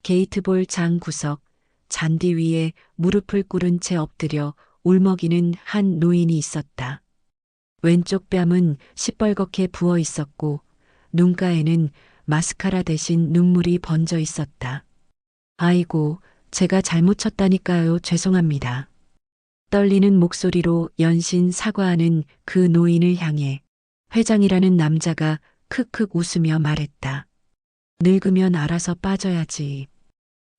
게이트볼 장 구석, 잔디 위에 무릎을 꿇은 채 엎드려 울먹이는 한 노인이 있었다. 왼쪽 뺨은 시뻘겋게 부어 있었고 눈가에는 마스카라 대신 눈물이 번져 있었다. 아이고, 제가 잘못 쳤다니까요. 죄송합니다. 떨리는 목소리로 연신 사과하는 그 노인을 향해 회장이라는 남자가 크크 웃으며 말했다. 늙으면 알아서 빠져야지.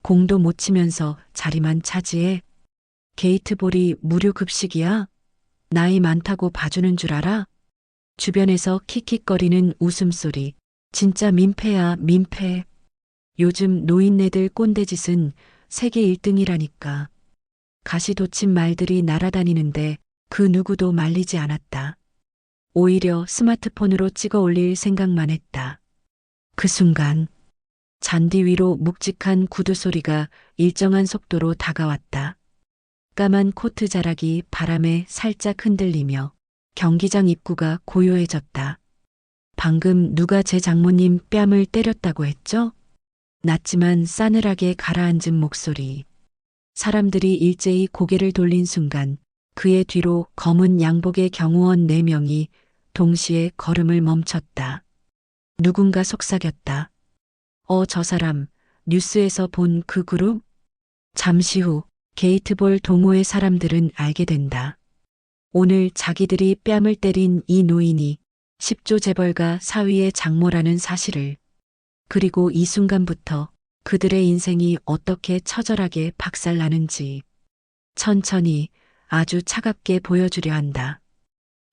공도 못 치면서 자리만 차지해. 게이트볼이 무료 급식이야? 나이 많다고 봐주는 줄 알아? 주변에서 킥킥거리는 웃음소리. 진짜 민폐야, 민폐. 요즘 노인네들 꼰대짓은 세계 1등이라니까. 가시돋친 말들이 날아다니는데 그 누구도 말리지 않았다. 오히려 스마트폰으로 찍어 올릴 생각만 했다. 그 순간 잔디 위로 묵직한 구두 소리가 일정한 속도로 다가왔다. 까만 코트 자락이 바람에 살짝 흔들리며 경기장 입구가 고요해졌다. 방금 누가 제 장모님 뺨을 때렸다고 했죠? 낮지만 싸늘하게 가라앉은 목소리. 사람들이 일제히 고개를 돌린 순간 그의 뒤로 검은 양복의 경호원 4명이 동시에 걸음을 멈췄다. 누군가 속삭였다. 저 사람, 뉴스에서 본 그 그룹? 잠시 후 게이트볼 동호회 사람들은 알게 된다. 오늘 자기들이 뺨을 때린 이 노인이 10조 재벌가 사위의 장모라는 사실을, 그리고 이 순간부터 그들의 인생이 어떻게 처절하게 박살나는지 천천히 아주 차갑게 보여주려 한다.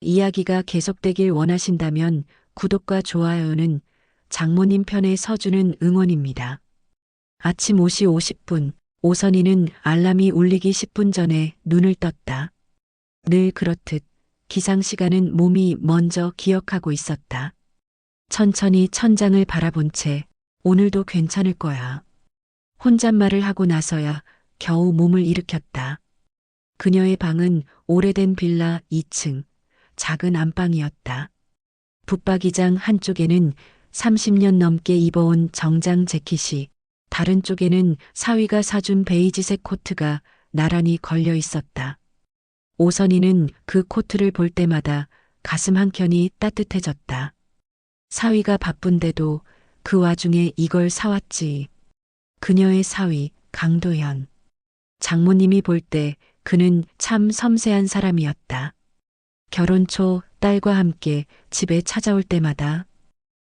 이야기가 계속되길 원하신다면 구독과 좋아요는 장모님 편에 서주는 응원입니다. 아침 5시 50분, 오선이는 알람이 울리기 10분 전에 눈을 떴다. 늘 그렇듯 기상시간은 몸이 먼저 기억하고 있었다. 천천히 천장을 바라본 채 오늘도 괜찮을 거야. 혼잣말을 하고 나서야 겨우 몸을 일으켰다. 그녀의 방은 오래된 빌라 2층, 작은 안방이었다. 붙박이장 한쪽에는 30년 넘게 입어온 정장 재킷이, 다른 쪽에는 사위가 사준 베이지색 코트가 나란히 걸려 있었다. 오선이는 그 코트를 볼 때마다 가슴 한켠이 따뜻해졌다. 사위가 바쁜데도 그 와중에 이걸 사왔지. 그녀의 사위 강도현. 장모님이 볼 때 그는 참 섬세한 사람이었다. 결혼 초 딸과 함께 집에 찾아올 때마다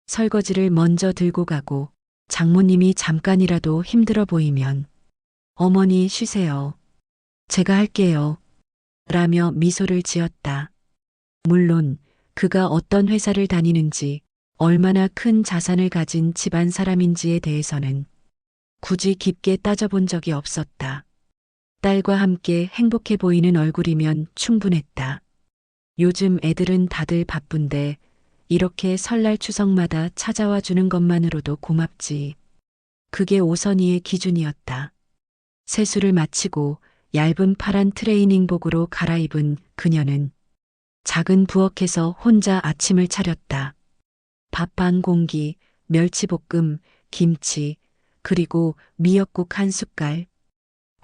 설거지를 먼저 들고 가고, 장모님이 잠깐이라도 힘들어 보이면 어머니 쉬세요. 제가 할게요. 라며 미소를 지었다. 물론 그가 어떤 회사를 다니는지, 얼마나 큰 자산을 가진 집안 사람인지에 대해서는 굳이 깊게 따져본 적이 없었다. 딸과 함께 행복해 보이는 얼굴이면 충분했다. 요즘 애들은 다들 바쁜데 이렇게 설날 추석마다 찾아와 주는 것만으로도 고맙지. 그게 오선이의 기준이었다. 세수를 마치고 얇은 파란 트레이닝복으로 갈아입은 그녀는 작은 부엌에서 혼자 아침을 차렸다. 밥 반 공기, 멸치볶음, 김치, 그리고 미역국 한 숟갈.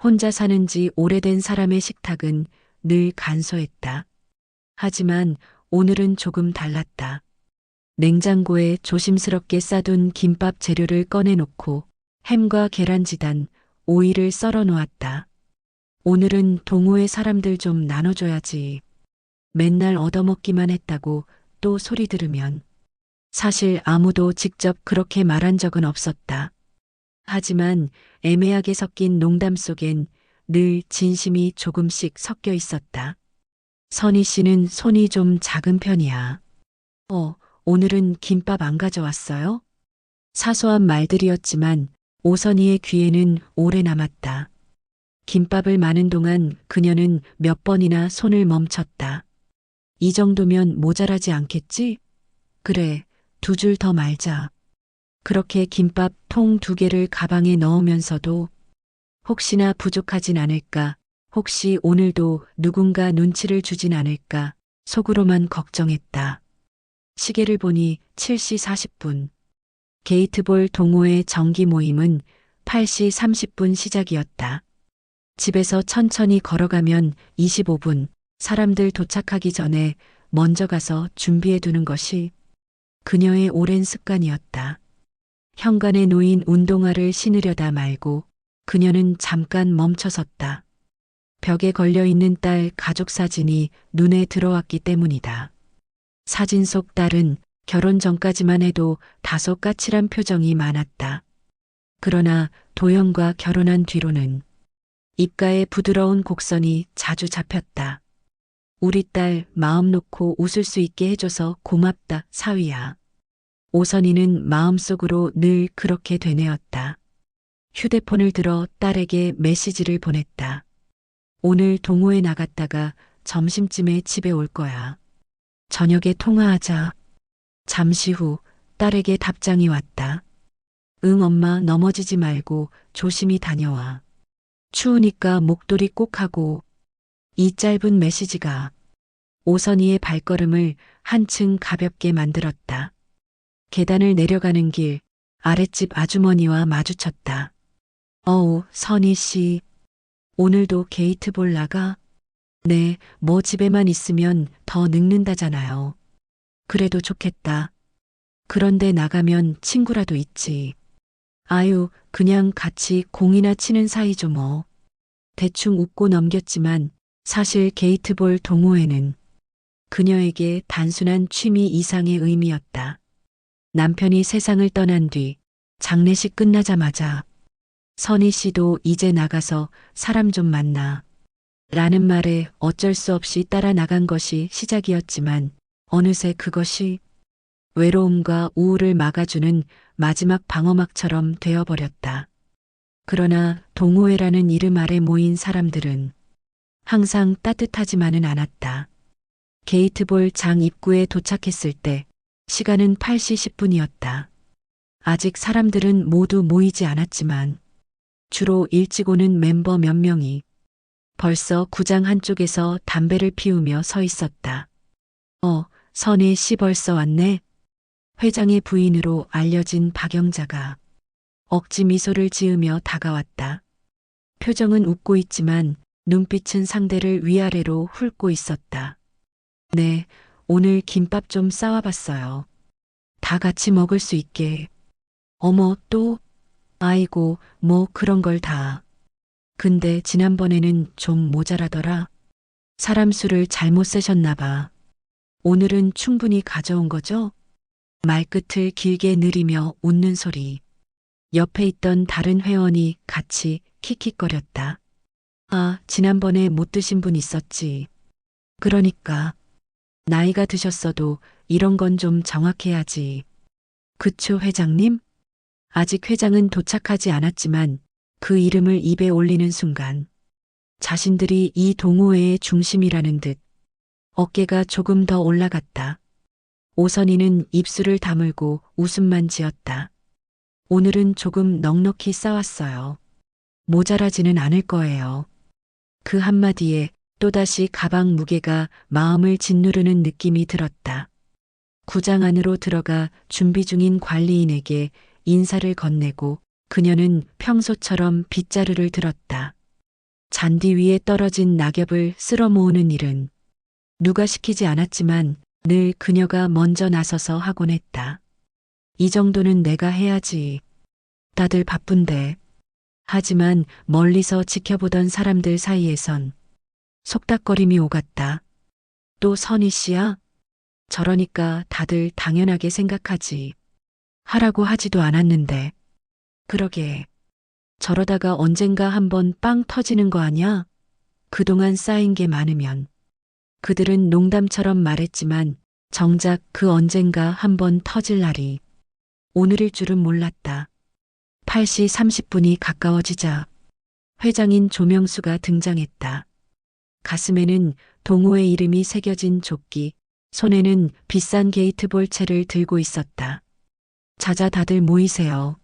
혼자 사는 지 오래된 사람의 식탁은 늘 간소했다. 하지만 오늘은 조금 달랐다. 냉장고에 조심스럽게 싸둔 김밥 재료를 꺼내놓고 햄과 계란지단, 오이를 썰어 놓았다. 오늘은 동호회 사람들 좀 나눠줘야지. 맨날 얻어먹기만 했다고 또 소리 들으면. 사실 아무도 직접 그렇게 말한 적은 없었다. 하지만 애매하게 섞인 농담 속엔 늘 진심이 조금씩 섞여 있었다. 선희 씨는 손이 좀 작은 편이야. 오늘은 김밥 안 가져왔어요? 사소한 말들이었지만 오선희의 귀에는 오래 남았다. 김밥을 마는 동안 그녀는 몇 번이나 손을 멈췄다. 이 정도면 모자라지 않겠지? 그래, 2줄 더 말자. 그렇게 김밥 통 2개를 가방에 넣으면서도 혹시나 부족하진 않을까, 혹시 오늘도 누군가 눈치를 주진 않을까 속으로만 걱정했다. 시계를 보니 7시 40분. 게이트볼 동호회 정기 모임은 8시 30분 시작이었다. 집에서 천천히 걸어가면 25분, 사람들 도착하기 전에 먼저 가서 준비해 두는 것이 그녀의 오랜 습관이었다. 현관에 놓인 운동화를 신으려다 말고 그녀는 잠깐 멈춰섰다. 벽에 걸려 있는 딸 가족 사진이 눈에 들어왔기 때문이다. 사진 속 딸은 결혼 전까지만 해도 다소 까칠한 표정이 많았다. 그러나 도영과 결혼한 뒤로는 입가에 부드러운 곡선이 자주 잡혔다. 우리 딸 마음 놓고 웃을 수 있게 해줘서 고맙다, 사위야. 오선이는 마음속으로 늘 그렇게 되뇌었다. 휴대폰을 들어 딸에게 메시지를 보냈다. 오늘 동호회 나갔다가 점심쯤에 집에 올 거야. 저녁에 통화하자. 잠시 후 딸에게 답장이 왔다. 응, 엄마, 넘어지지 말고 조심히 다녀와. 추우니까 목도리 꼭 하고. 이 짧은 메시지가 오선이의 발걸음을 한층 가볍게 만들었다. 계단을 내려가는 길, 아랫집 아주머니와 마주쳤다. 어우, 선희 씨. 오늘도 게이트볼 나가? 네, 뭐 집에만 있으면 더 늙는다잖아요. 그래도 좋겠다. 그런데 나가면 친구라도 있지. 아유, 그냥 같이 공이나 치는 사이죠 뭐. 대충 웃고 넘겼지만 사실 게이트볼 동호회는 그녀에게 단순한 취미 이상의 의미였다. 남편이 세상을 떠난 뒤 장례식 끝나자마자 선희 씨도 이제 나가서 사람 좀 만나 라는 말에 어쩔 수 없이 따라 나간 것이 시작이었지만 어느새 그것이 외로움과 우울을 막아주는 마지막 방어막처럼 되어버렸다. 그러나 동호회라는 이름 아래 모인 사람들은 항상 따뜻하지만은 않았다. 게이트볼 장 입구에 도착했을 때 시간은 8시 10분이었다. 아직 사람들은 모두 모이지 않았지만 주로 일찍 오는 멤버 몇 명이 벌써 구장 한쪽에서 담배를 피우며 서 있었다. 선희 씨 벌써 왔네? 회장의 부인으로 알려진 박영자가 억지 미소를 지으며 다가왔다. 표정은 웃고 있지만 눈빛은 상대를 위아래로 훑고 있었다. 네, 오늘 김밥 좀 싸와봤어요. 다 같이 먹을 수 있게. 어머, 또? 아이고, 뭐 그런 걸 다. 근데 지난번에는 좀 모자라더라. 사람 수를 잘못 세셨나 봐. 오늘은 충분히 가져온 거죠? 말끝을 길게 느리며 웃는 소리. 옆에 있던 다른 회원이 같이 킥킥거렸다. 아, 지난번에 못 드신 분 있었지. 그러니까. 나이가 드셨어도 이런 건 좀 정확해야지. 그쵸, 회장님? 아직 회장은 도착하지 않았지만 그 이름을 입에 올리는 순간 자신들이 이 동호회의 중심이라는 듯 어깨가 조금 더 올라갔다. 오선이는 입술을 다물고 웃음만 지었다. 오늘은 조금 넉넉히 싸웠어요. 모자라지는 않을 거예요. 그 한마디에 또다시 가방 무게가 마음을 짓누르는 느낌이 들었다. 구장 안으로 들어가 준비 중인 관리인에게 인사를 건네고 그녀는 평소처럼 빗자루를 들었다. 잔디 위에 떨어진 낙엽을 쓸어 모으는 일은 누가 시키지 않았지만 늘 그녀가 먼저 나서서 하곤 했다. 이 정도는 내가 해야지. 다들 바쁜데. 하지만 멀리서 지켜보던 사람들 사이에선 속닥거림이 오갔다. 또 선희 씨야? 저러니까 다들 당연하게 생각하지. 하라고 하지도 않았는데. 그러게. 저러다가 언젠가 한번 빵 터지는 거 아냐? 그동안 쌓인 게 많으면. 그들은 농담처럼 말했지만 정작 그 언젠가 한번 터질 날이 오늘일 줄은 몰랐다. 8시 30분이 가까워지자 회장인 조명수가 등장했다. 가슴에는 동호회 이름이 새겨진 조끼, 손에는 비싼 게이트볼 채를 들고 있었다. 자자 다들 모이세요.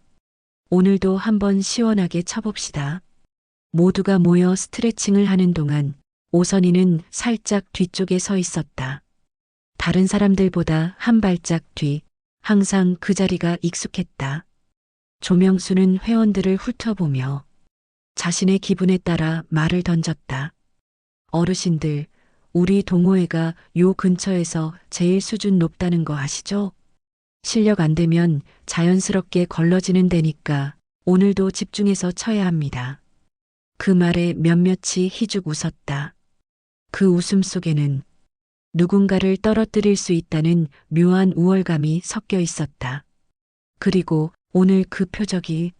오늘도 한번 시원하게 쳐봅시다. 모두가 모여 스트레칭을 하는 동안 오선이는 살짝 뒤쪽에 서 있었다. 다른 사람들보다 한 발짝 뒤, 항상 그 자리가 익숙했다. 조명수는 회원들을 훑어보며 자신의 기분에 따라 말을 던졌다. 어르신들, 우리 동호회가 요 근처에서 제일 수준 높다는 거 아시죠? 실력 안 되면 자연스럽게 걸러지는 데니까 오늘도 집중해서 쳐야 합니다. 그 말에 몇몇이 희죽 웃었다. 그 웃음 속에는 누군가를 떨어뜨릴 수 있다는 묘한 우월감이 섞여 있었다. 그리고 오늘 그 표적이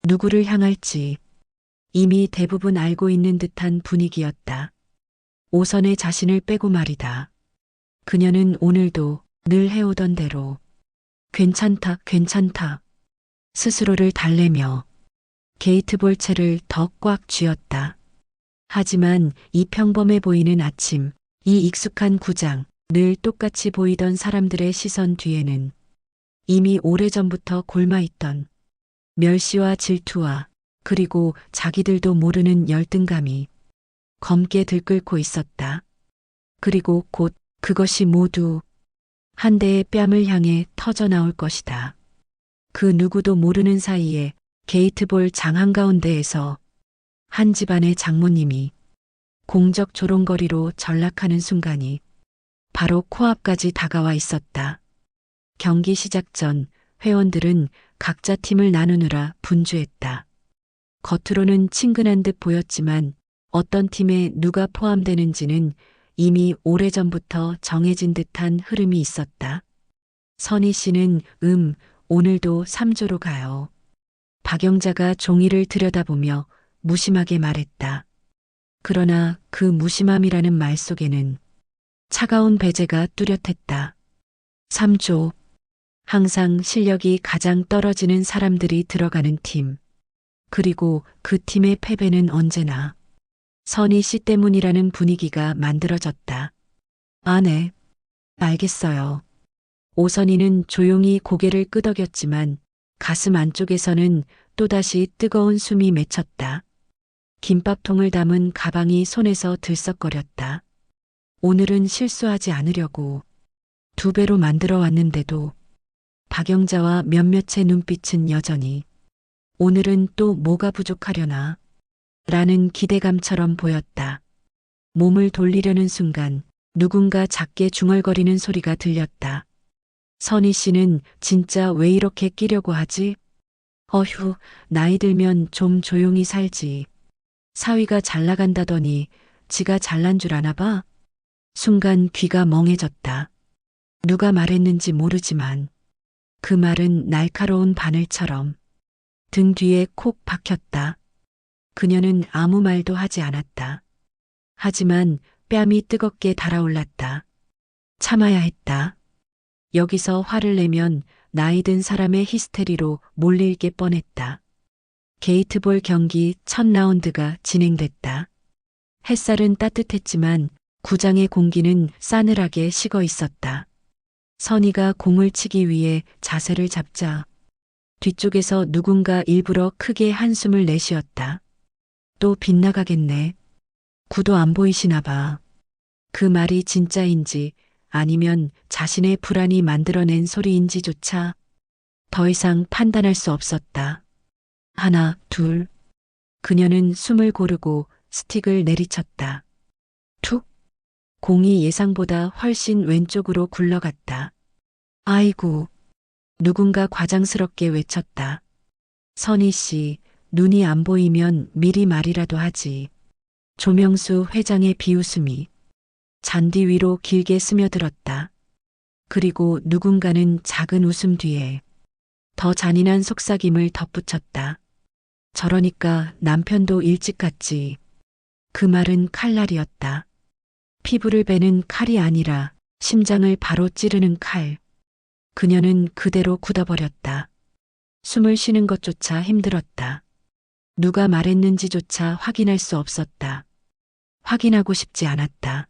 누구를 향할지 이미 대부분 알고 있는 듯한 분위기였다. 오선의 자신을 빼고 말이다. 그녀는 오늘도 늘 해오던 대로 괜찮다, 괜찮다 스스로를 달래며 게이트볼채를 더 꽉 쥐었다. 하지만 이 평범해 보이는 아침, 이 익숙한 구장, 늘 똑같이 보이던 사람들의 시선 뒤에는 이미 오래전부터 골마있던 멸시와 질투와 그리고 자기들도 모르는 열등감이 검게 들끓고 있었다. 그리고 곧 그것이 모두 한 대의 뺨을 향해 터져 나올 것이다. 그 누구도 모르는 사이에 게이트볼 장 한가운데에서 한 집안의 장모님이 공적 조롱거리로 전락하는 순간이 바로 코앞까지 다가와 있었다. 경기 시작 전 회원들은 각자 팀을 나누느라 분주했다. 겉으로는 친근한 듯 보였지만 어떤 팀에 누가 포함되는지는 이미 오래전부터 정해진 듯한 흐름이 있었다. 선희 씨는 오늘도 3조로 가요. 박영자가 종이를 들여다보며 무심하게 말했다. 그러나 그 무심함이라는 말 속에는 차가운 배제가 뚜렷했다. 3조. 항상 실력이 가장 떨어지는 사람들이 들어가는 팀. 그리고 그 팀의 패배는 언제나 선희 씨 때문이라는 분위기가 만들어졌다. 아, 네. 알겠어요. 오선희는 조용히 고개를 끄덕였지만 가슴 안쪽에서는 또다시 뜨거운 숨이 맺혔다. 김밥통을 담은 가방이 손에서 들썩거렸다. 오늘은 실수하지 않으려고 2배로 만들어 왔는데도 박영자와 몇몇의 눈빛은 여전히 오늘은 또 뭐가 부족하려나 라는 기대감처럼 보였다. 몸을 돌리려는 순간 누군가 작게 중얼거리는 소리가 들렸다. 선희 씨는 진짜 왜 이렇게 끼려고 하지? 어휴, 나이 들면 좀 조용히 살지. 사위가 잘 나간다더니 지가 잘난 줄 아나 봐? 순간 귀가 멍해졌다. 누가 말했는지 모르지만 그 말은 날카로운 바늘처럼 등 뒤에 콕 박혔다. 그녀는 아무 말도 하지 않았다. 하지만 뺨이 뜨겁게 달아올랐다. 참아야 했다. 여기서 화를 내면 나이 든 사람의 히스테리로 몰릴 게 뻔했다. 게이트볼 경기 첫 라운드가 진행됐다. 햇살은 따뜻했지만 구장의 공기는 싸늘하게 식어 있었다. 선희가 공을 치기 위해 자세를 잡자 뒤쪽에서 누군가 일부러 크게 한숨을 내쉬었다. 또 빗나가겠네. 구도 안 보이시나 봐. 그 말이 진짜인지 아니면 자신의 불안이 만들어낸 소리인지조차 더 이상 판단할 수 없었다. 하나, 둘. 그녀는 숨을 고르고 스틱을 내리쳤다. 툭. 공이 예상보다 훨씬 왼쪽으로 굴러갔다. 아이고. 누군가 과장스럽게 외쳤다. 선희 씨, 눈이 안 보이면 미리 말이라도 하지. 조명수 회장의 비웃음이 잔디 위로 길게 스며들었다. 그리고 누군가는 작은 웃음 뒤에 더 잔인한 속삭임을 덧붙였다. 저러니까 남편도 일찍 갔지. 그 말은 칼날이었다. 피부를 베는 칼이 아니라 심장을 바로 찌르는 칼. 그녀는 그대로 굳어버렸다. 숨을 쉬는 것조차 힘들었다. 누가 말했는지조차 확인할 수 없었다. 확인하고 싶지 않았다.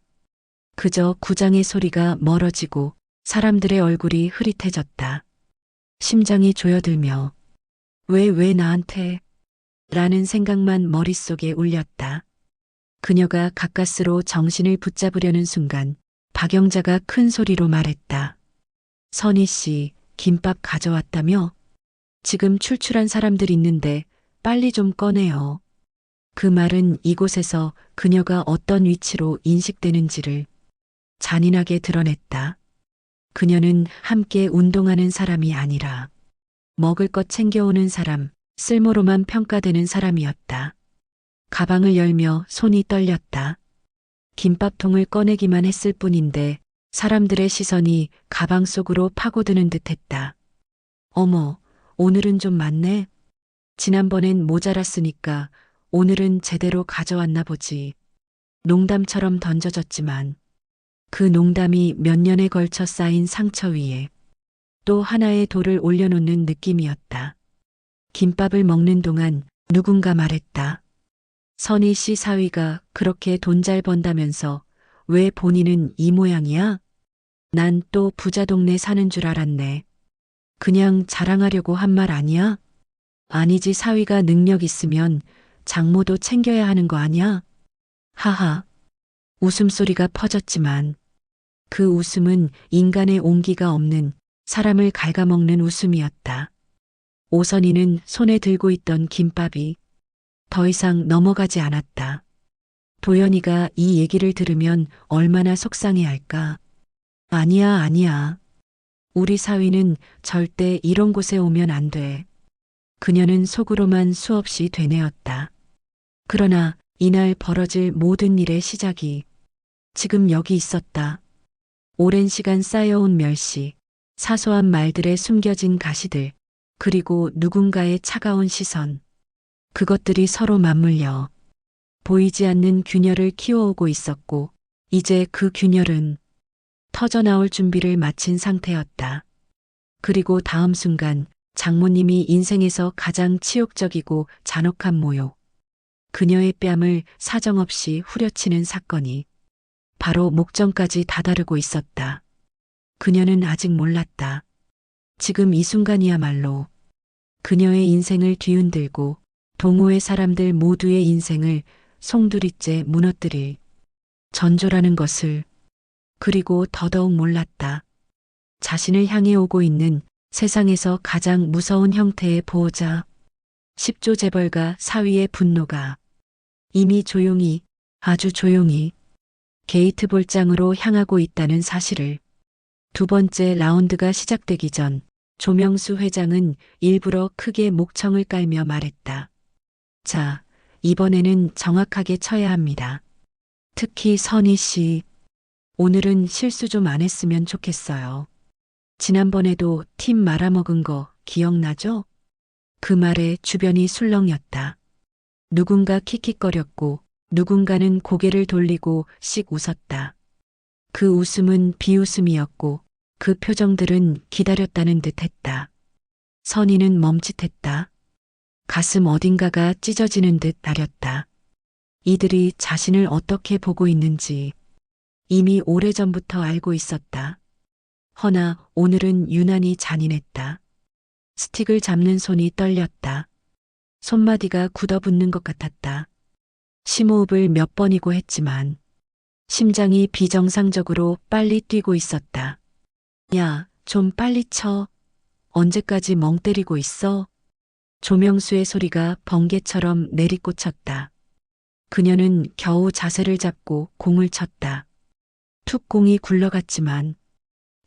그저 구장의 소리가 멀어지고 사람들의 얼굴이 흐릿해졌다. 심장이 조여들며 왜 나한테? 라는 생각만 머릿속에 울렸다. 그녀가 가까스로 정신을 붙잡으려는 순간 박영자가 큰 소리로 말했다. 선희 씨, 김밥 가져왔다며? 지금 출출한 사람들 있는데 빨리 좀 꺼내요. 그 말은 이곳에서 그녀가 어떤 위치로 인식되는지를 잔인하게 드러냈다. 그녀는 함께 운동하는 사람이 아니라 먹을 것 챙겨오는 사람, 쓸모로만 평가되는 사람이었다. 가방을 열며 손이 떨렸다. 김밥통을 꺼내기만 했을 뿐인데 사람들의 시선이 가방 속으로 파고드는 듯했다. 어머, 오늘은 좀 많네. 지난번엔 모자랐으니까 오늘은 제대로 가져왔나 보지. 농담처럼 던져졌지만 그 농담이 몇 년에 걸쳐 쌓인 상처 위에 또 하나의 돌을 올려놓는 느낌이었다. 김밥을 먹는 동안 누군가 말했다. 선희 씨 사위가 그렇게 돈 잘 번다면서 왜 본인은 이 모양이야? 난 또 부자 동네 사는 줄 알았네. 그냥 자랑하려고 한 말 아니야? 아니지, 사위가 능력 있으면 장모도 챙겨야 하는 거 아니야? 하하. 웃음소리가 퍼졌지만 그 웃음은 인간의 온기가 없는 사람을 갉아먹는 웃음이었다. 오선이는 손에 들고 있던 김밥이 더 이상 넘어가지 않았다. 도연이가 이 얘기를 들으면 얼마나 속상해할까. 아니야, 아니야. 우리 사위는 절대 이런 곳에 오면 안 돼. 그녀는 속으로만 수없이 되뇌었다. 그러나 이날 벌어질 모든 일의 시작이 지금 여기 있었다. 오랜 시간 쌓여온 멸시, 사소한 말들에 숨겨진 가시들, 그리고 누군가의 차가운 시선. 그것들이 서로 맞물려 보이지 않는 균열을 키워오고 있었고, 이제 그 균열은 터져나올 준비를 마친 상태였다. 그리고 다음 순간 장모님이 인생에서 가장 치욕적이고 잔혹한 모욕, 그녀의 뺨을 사정없이 후려치는 사건이 바로 목전까지 다다르고 있었다. 그녀는 아직 몰랐다. 지금 이 순간이야말로 그녀의 인생을 뒤흔들고 동호회 사람들 모두의 인생을 송두리째 무너뜨릴 전조라는 것을. 그리고 더더욱 몰랐다. 자신을 향해 오고 있는 세상에서 가장 무서운 형태의 보호자, 10조 재벌가 사위의 분노가 이미 조용히, 아주 조용히 게이트 볼장으로 향하고 있다는 사실을. 두 번째 라운드가 시작되기 전 조명수 회장은 일부러 크게 목청을 깔며 말했다. 자, 이번에는 정확하게 쳐야 합니다. 특히 선희 씨, 오늘은 실수 좀 안 했으면 좋겠어요. 지난번에도 팀 말아먹은 거 기억나죠? 그 말에 주변이 술렁였다. 누군가 킥킥거렸고 누군가는 고개를 돌리고 씩 웃었다. 그 웃음은 비웃음이었고 그 표정들은 기다렸다는 듯했다. 선희는 멈칫했다. 가슴 어딘가가 찢어지는 듯 아렸다. 이들이 자신을 어떻게 보고 있는지 이미 오래전부터 알고 있었다. 허나 오늘은 유난히 잔인했다. 스틱을 잡는 손이 떨렸다. 손마디가 굳어붙는 것 같았다. 심호흡을 몇 번이고 했지만 심장이 비정상적으로 빨리 뛰고 있었다. 야, 좀 빨리 쳐. 언제까지 멍 때리고 있어? 조명수의 소리가 번개처럼 내리꽂혔다. 그녀는 겨우 자세를 잡고 공을 쳤다. 툭 공이 굴러갔지만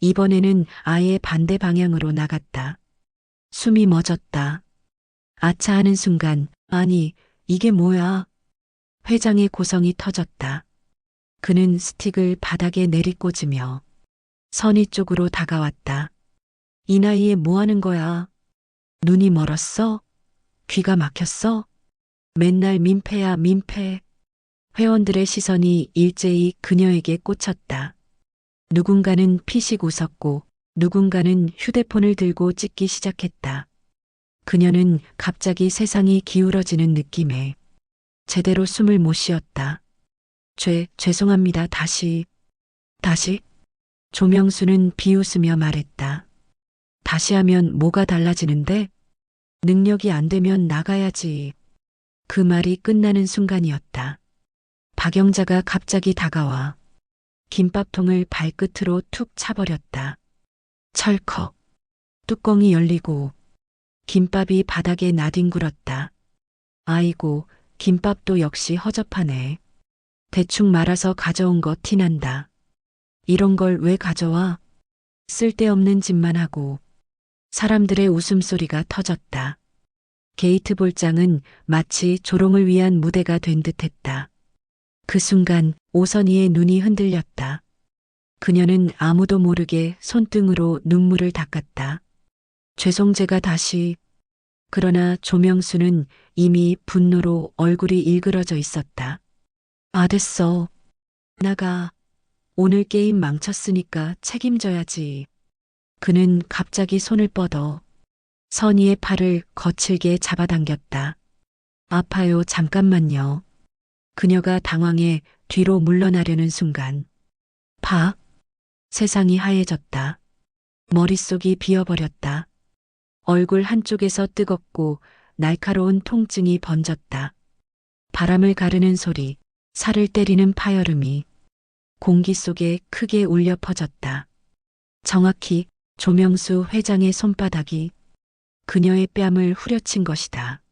이번에는 아예 반대 방향으로 나갔다. 숨이 멎었다. 아차 하는 순간, 아니, 이게 뭐야? 회장의 고성이 터졌다. 그는 스틱을 바닥에 내리꽂으며 선희 쪽으로 다가왔다. 이 나이에 뭐 하는 거야? 눈이 멀었어? 귀가 막혔어? 맨날 민폐야, 민폐. 회원들의 시선이 일제히 그녀에게 꽂혔다. 누군가는 피식 웃었고 누군가는 휴대폰을 들고 찍기 시작했다. 그녀는 갑자기 세상이 기울어지는 느낌에 제대로 숨을 못 쉬었다. 죄송합니다. 다시. 조명수는 비웃으며 말했다. 다시 하면 뭐가 달라지는데? 능력이 안 되면 나가야지. 그 말이 끝나는 순간이었다. 박영자가 갑자기 다가와 김밥통을 발끝으로 툭 차버렸다. 철컥. 뚜껑이 열리고 김밥이 바닥에 나뒹굴었다. 아이고, 김밥도 역시 허접하네. 대충 말아서 가져온 거 티난다. 이런 걸 왜 가져와? 쓸데없는 짓만 하고. 사람들의 웃음소리가 터졌다. 게이트 볼장은 마치 조롱을 위한 무대가 된 듯했다. 그 순간 오선희의 눈이 흔들렸다. 그녀는 아무도 모르게 손등으로 눈물을 닦았다. 죄송 제가 다시. 그러나 조명수는 이미 분노로 얼굴이 일그러져 있었다. 아 됐어. 나가. 오늘 게임 망쳤으니까 책임져야지. 그는 갑자기 손을 뻗어 선희의 팔을 거칠게 잡아당겼다. 아파요, 잠깐만요. 그녀가 당황해 뒤로 물러나려는 순간. 파. 세상이 하얘졌다. 머릿속이 비어버렸다. 얼굴 한쪽에서 뜨겁고 날카로운 통증이 번졌다. 바람을 가르는 소리, 살을 때리는 파열음이 공기 속에 크게 울려 퍼졌다. 정확히 조명수 회장의 손바닥이 그녀의 뺨을 후려친 것이다.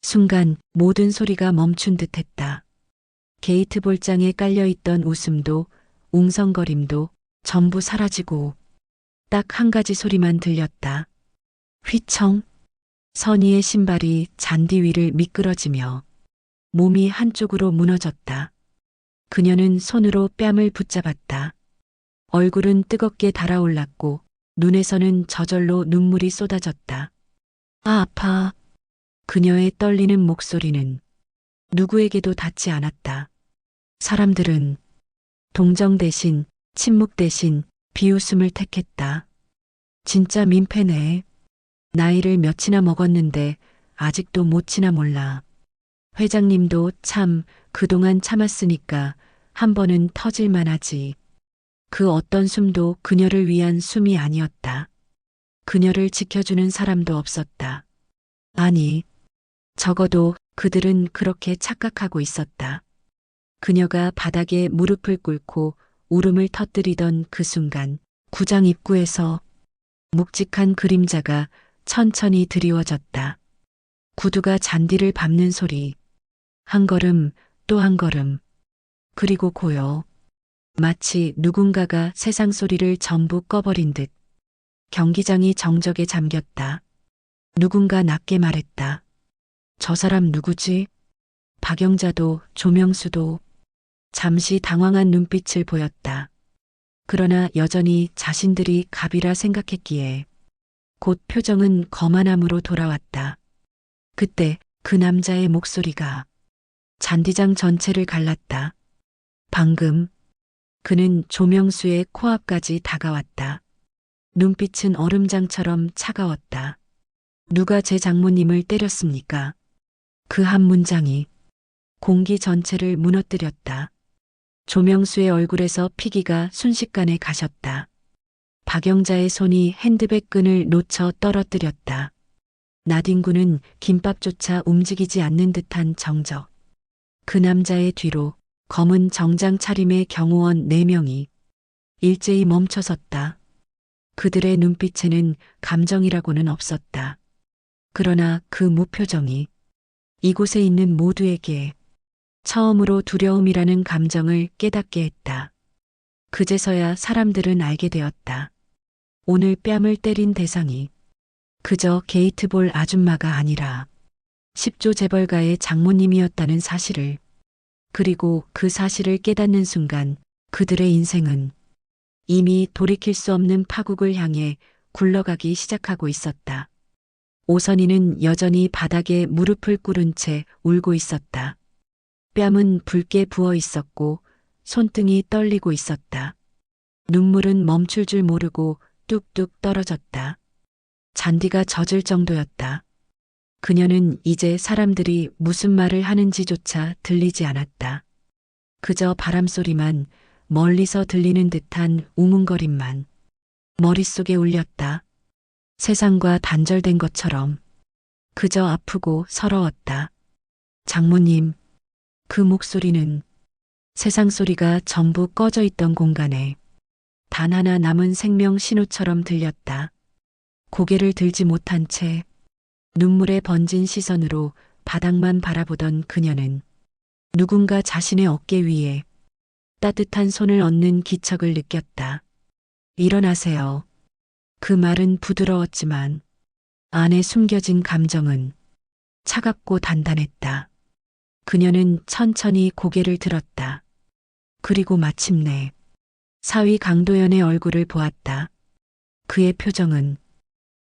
순간 모든 소리가 멈춘 듯했다. 게이트 볼장에 깔려있던 웃음도 웅성거림도 전부 사라지고 딱 한 가지 소리만 들렸다. 휘청. 선희의 신발이 잔디 위를 미끄러지며 몸이 한쪽으로 무너졌다. 그녀는 손으로 뺨을 붙잡았다. 얼굴은 뜨겁게 달아올랐고 눈에서는 저절로 눈물이 쏟아졌다. 아, 아파. 그녀의 떨리는 목소리는 누구에게도 닿지 않았다. 사람들은 동정 대신, 침묵 대신 비웃음을 택했다. 진짜 민폐네. 나이를 몇이나 먹었는데 아직도 못이나 몰라. 회장님도 참 그동안 참았으니까 한 번은 터질만 하지. 그 어떤 숨도 그녀를 위한 숨이 아니었다. 그녀를 지켜주는 사람도 없었다. 아니, 적어도 그들은 그렇게 착각하고 있었다. 그녀가 바닥에 무릎을 꿇고 울음을 터뜨리던 그 순간 구장 입구에서 묵직한 그림자가 천천히 드리워졌다. 구두가 잔디를 밟는 소리. 한 걸음, 또 한 걸음. 그리고 고요. 마치 누군가가 세상 소리를 전부 꺼버린 듯. 경기장이 정적에 잠겼다. 누군가 낮게 말했다. 저 사람 누구지? 박영자도 조명수도 잠시 당황한 눈빛을 보였다. 그러나 여전히 자신들이 갑이라 생각했기에 곧 표정은 거만함으로 돌아왔다. 그때 그 남자의 목소리가 잔디장 전체를 갈랐다. 방금. 그는 조명수의 코앞까지 다가왔다. 눈빛은 얼음장처럼 차가웠다. 누가 제 장모님을 때렸습니까? 그 한 문장이 공기 전체를 무너뜨렸다. 조명수의 얼굴에서 피기가 순식간에 가셨다. 박영자의 손이 핸드백 끈을 놓쳐 떨어뜨렸다. 나뒹구는 김밥조차 움직이지 않는 듯한 정적. 그 남자의 뒤로 검은 정장 차림의 경호원 4명이 일제히 멈춰섰다. 그들의 눈빛에는 감정이라고는 없었다. 그러나 그 무표정이 이곳에 있는 모두에게 처음으로 두려움이라는 감정을 깨닫게 했다. 그제서야 사람들은 알게 되었다. 오늘 뺨을 때린 대상이 그저 게이트볼 아줌마가 아니라 10조 재벌가의 장모님이었다는 사실을. 그리고 그 사실을 깨닫는 순간 그들의 인생은 이미 돌이킬 수 없는 파국을 향해 굴러가기 시작하고 있었다. 오선희는 여전히 바닥에 무릎을 꿇은 채 울고 있었다. 뺨은 붉게 부어 있었고 손등이 떨리고 있었다. 눈물은 멈출 줄 모르고 뚝뚝 떨어졌다. 잔디가 젖을 정도였다. 그녀는 이제 사람들이 무슨 말을 하는지조차 들리지 않았다. 그저 바람소리만, 멀리서 들리는 듯한 우문거림만 머릿속에 울렸다. 세상과 단절된 것처럼 그저 아프고 서러웠다. 장모님. 그 목소리는 세상 소리가 전부 꺼져 있던 공간에 단 하나 남은 생명 신호처럼 들렸다. 고개를 들지 못한 채 눈물에 번진 시선으로 바닥만 바라보던 그녀는 누군가 자신의 어깨 위에 따뜻한 손을 얹는 기척을 느꼈다. 일어나세요. 그 말은 부드러웠지만 안에 숨겨진 감정은 차갑고 단단했다. 그녀는 천천히 고개를 들었다. 그리고 마침내 사위 강도연의 얼굴을 보았다. 그의 표정은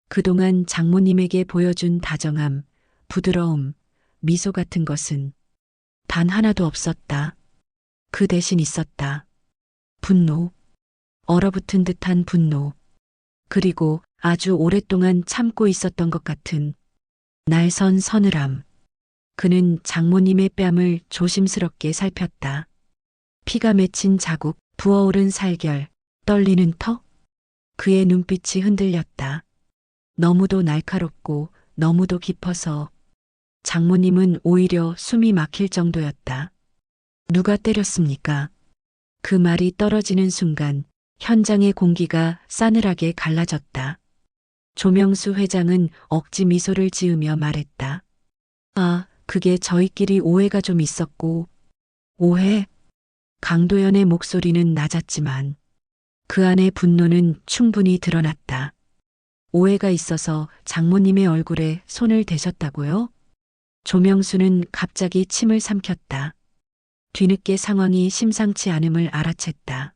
그동안 장모님에게 보여준 다정함, 부드러움, 미소 같은 것은 단 하나도 없었다. 그 대신 있었다. 분노, 얼어붙은 듯한 분노, 그리고 아주 오랫동안 참고 있었던 것 같은 날선 서늘함. 그는 장모님의 뺨을 조심스럽게 살폈다. 피가 맺힌 자국, 부어오른 살결, 떨리는 턱. 그의 눈빛이 흔들렸다. 너무도 날카롭고 너무도 깊어서 장모님은 오히려 숨이 막힐 정도였다. 누가 때렸습니까? 그 말이 떨어지는 순간 현장의 공기가 싸늘하게 갈라졌다. 조명수 회장은 억지 미소를 지으며 말했다. 아, 그게 저희끼리 오해가 좀 있었고. 오해? 강도연의 목소리는 낮았지만 그 안의 분노는 충분히 드러났다. 오해가 있어서 장모님의 얼굴에 손을 대셨다고요? 조명수는 갑자기 침을 삼켰다. 뒤늦게 상황이 심상치 않음을 알아챘다.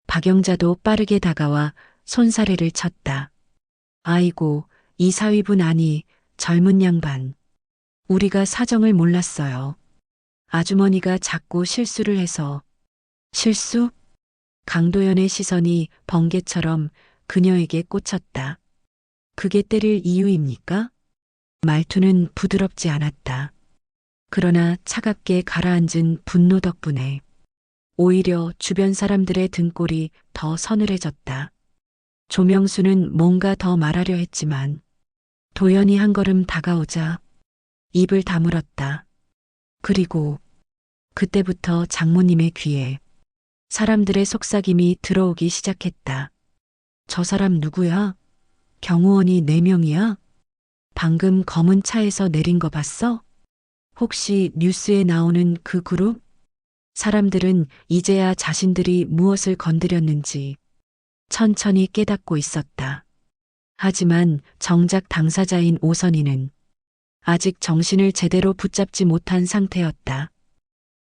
박영자도 빠르게 다가와 손사래를 쳤다. 아이고, 이 사위분 아니, 젊은 양반. 우리가 사정을 몰랐어요. 아주머니가 자꾸 실수를 해서. 실수? 강도연의 시선이 번개처럼 그녀에게 꽂혔다. 그게 때릴 이유입니까? 말투는 부드럽지 않았다. 그러나 차갑게 가라앉은 분노 덕분에 오히려 주변 사람들의 등골이 더 서늘해졌다. 조명수는 뭔가 더 말하려 했지만 도연이 한 걸음 다가오자 입을 다물었다. 그리고 그때부터 장모님의 귀에 사람들의 속삭임이 들어오기 시작했다. 저 사람 누구야? 경호원이 4명이야? 방금 검은 차에서 내린 거 봤어? 혹시 뉴스에 나오는 그 그룹? 사람들은 이제야 자신들이 무엇을 건드렸는지 천천히 깨닫고 있었다. 하지만 정작 당사자인 오선희는 아직 정신을 제대로 붙잡지 못한 상태였다.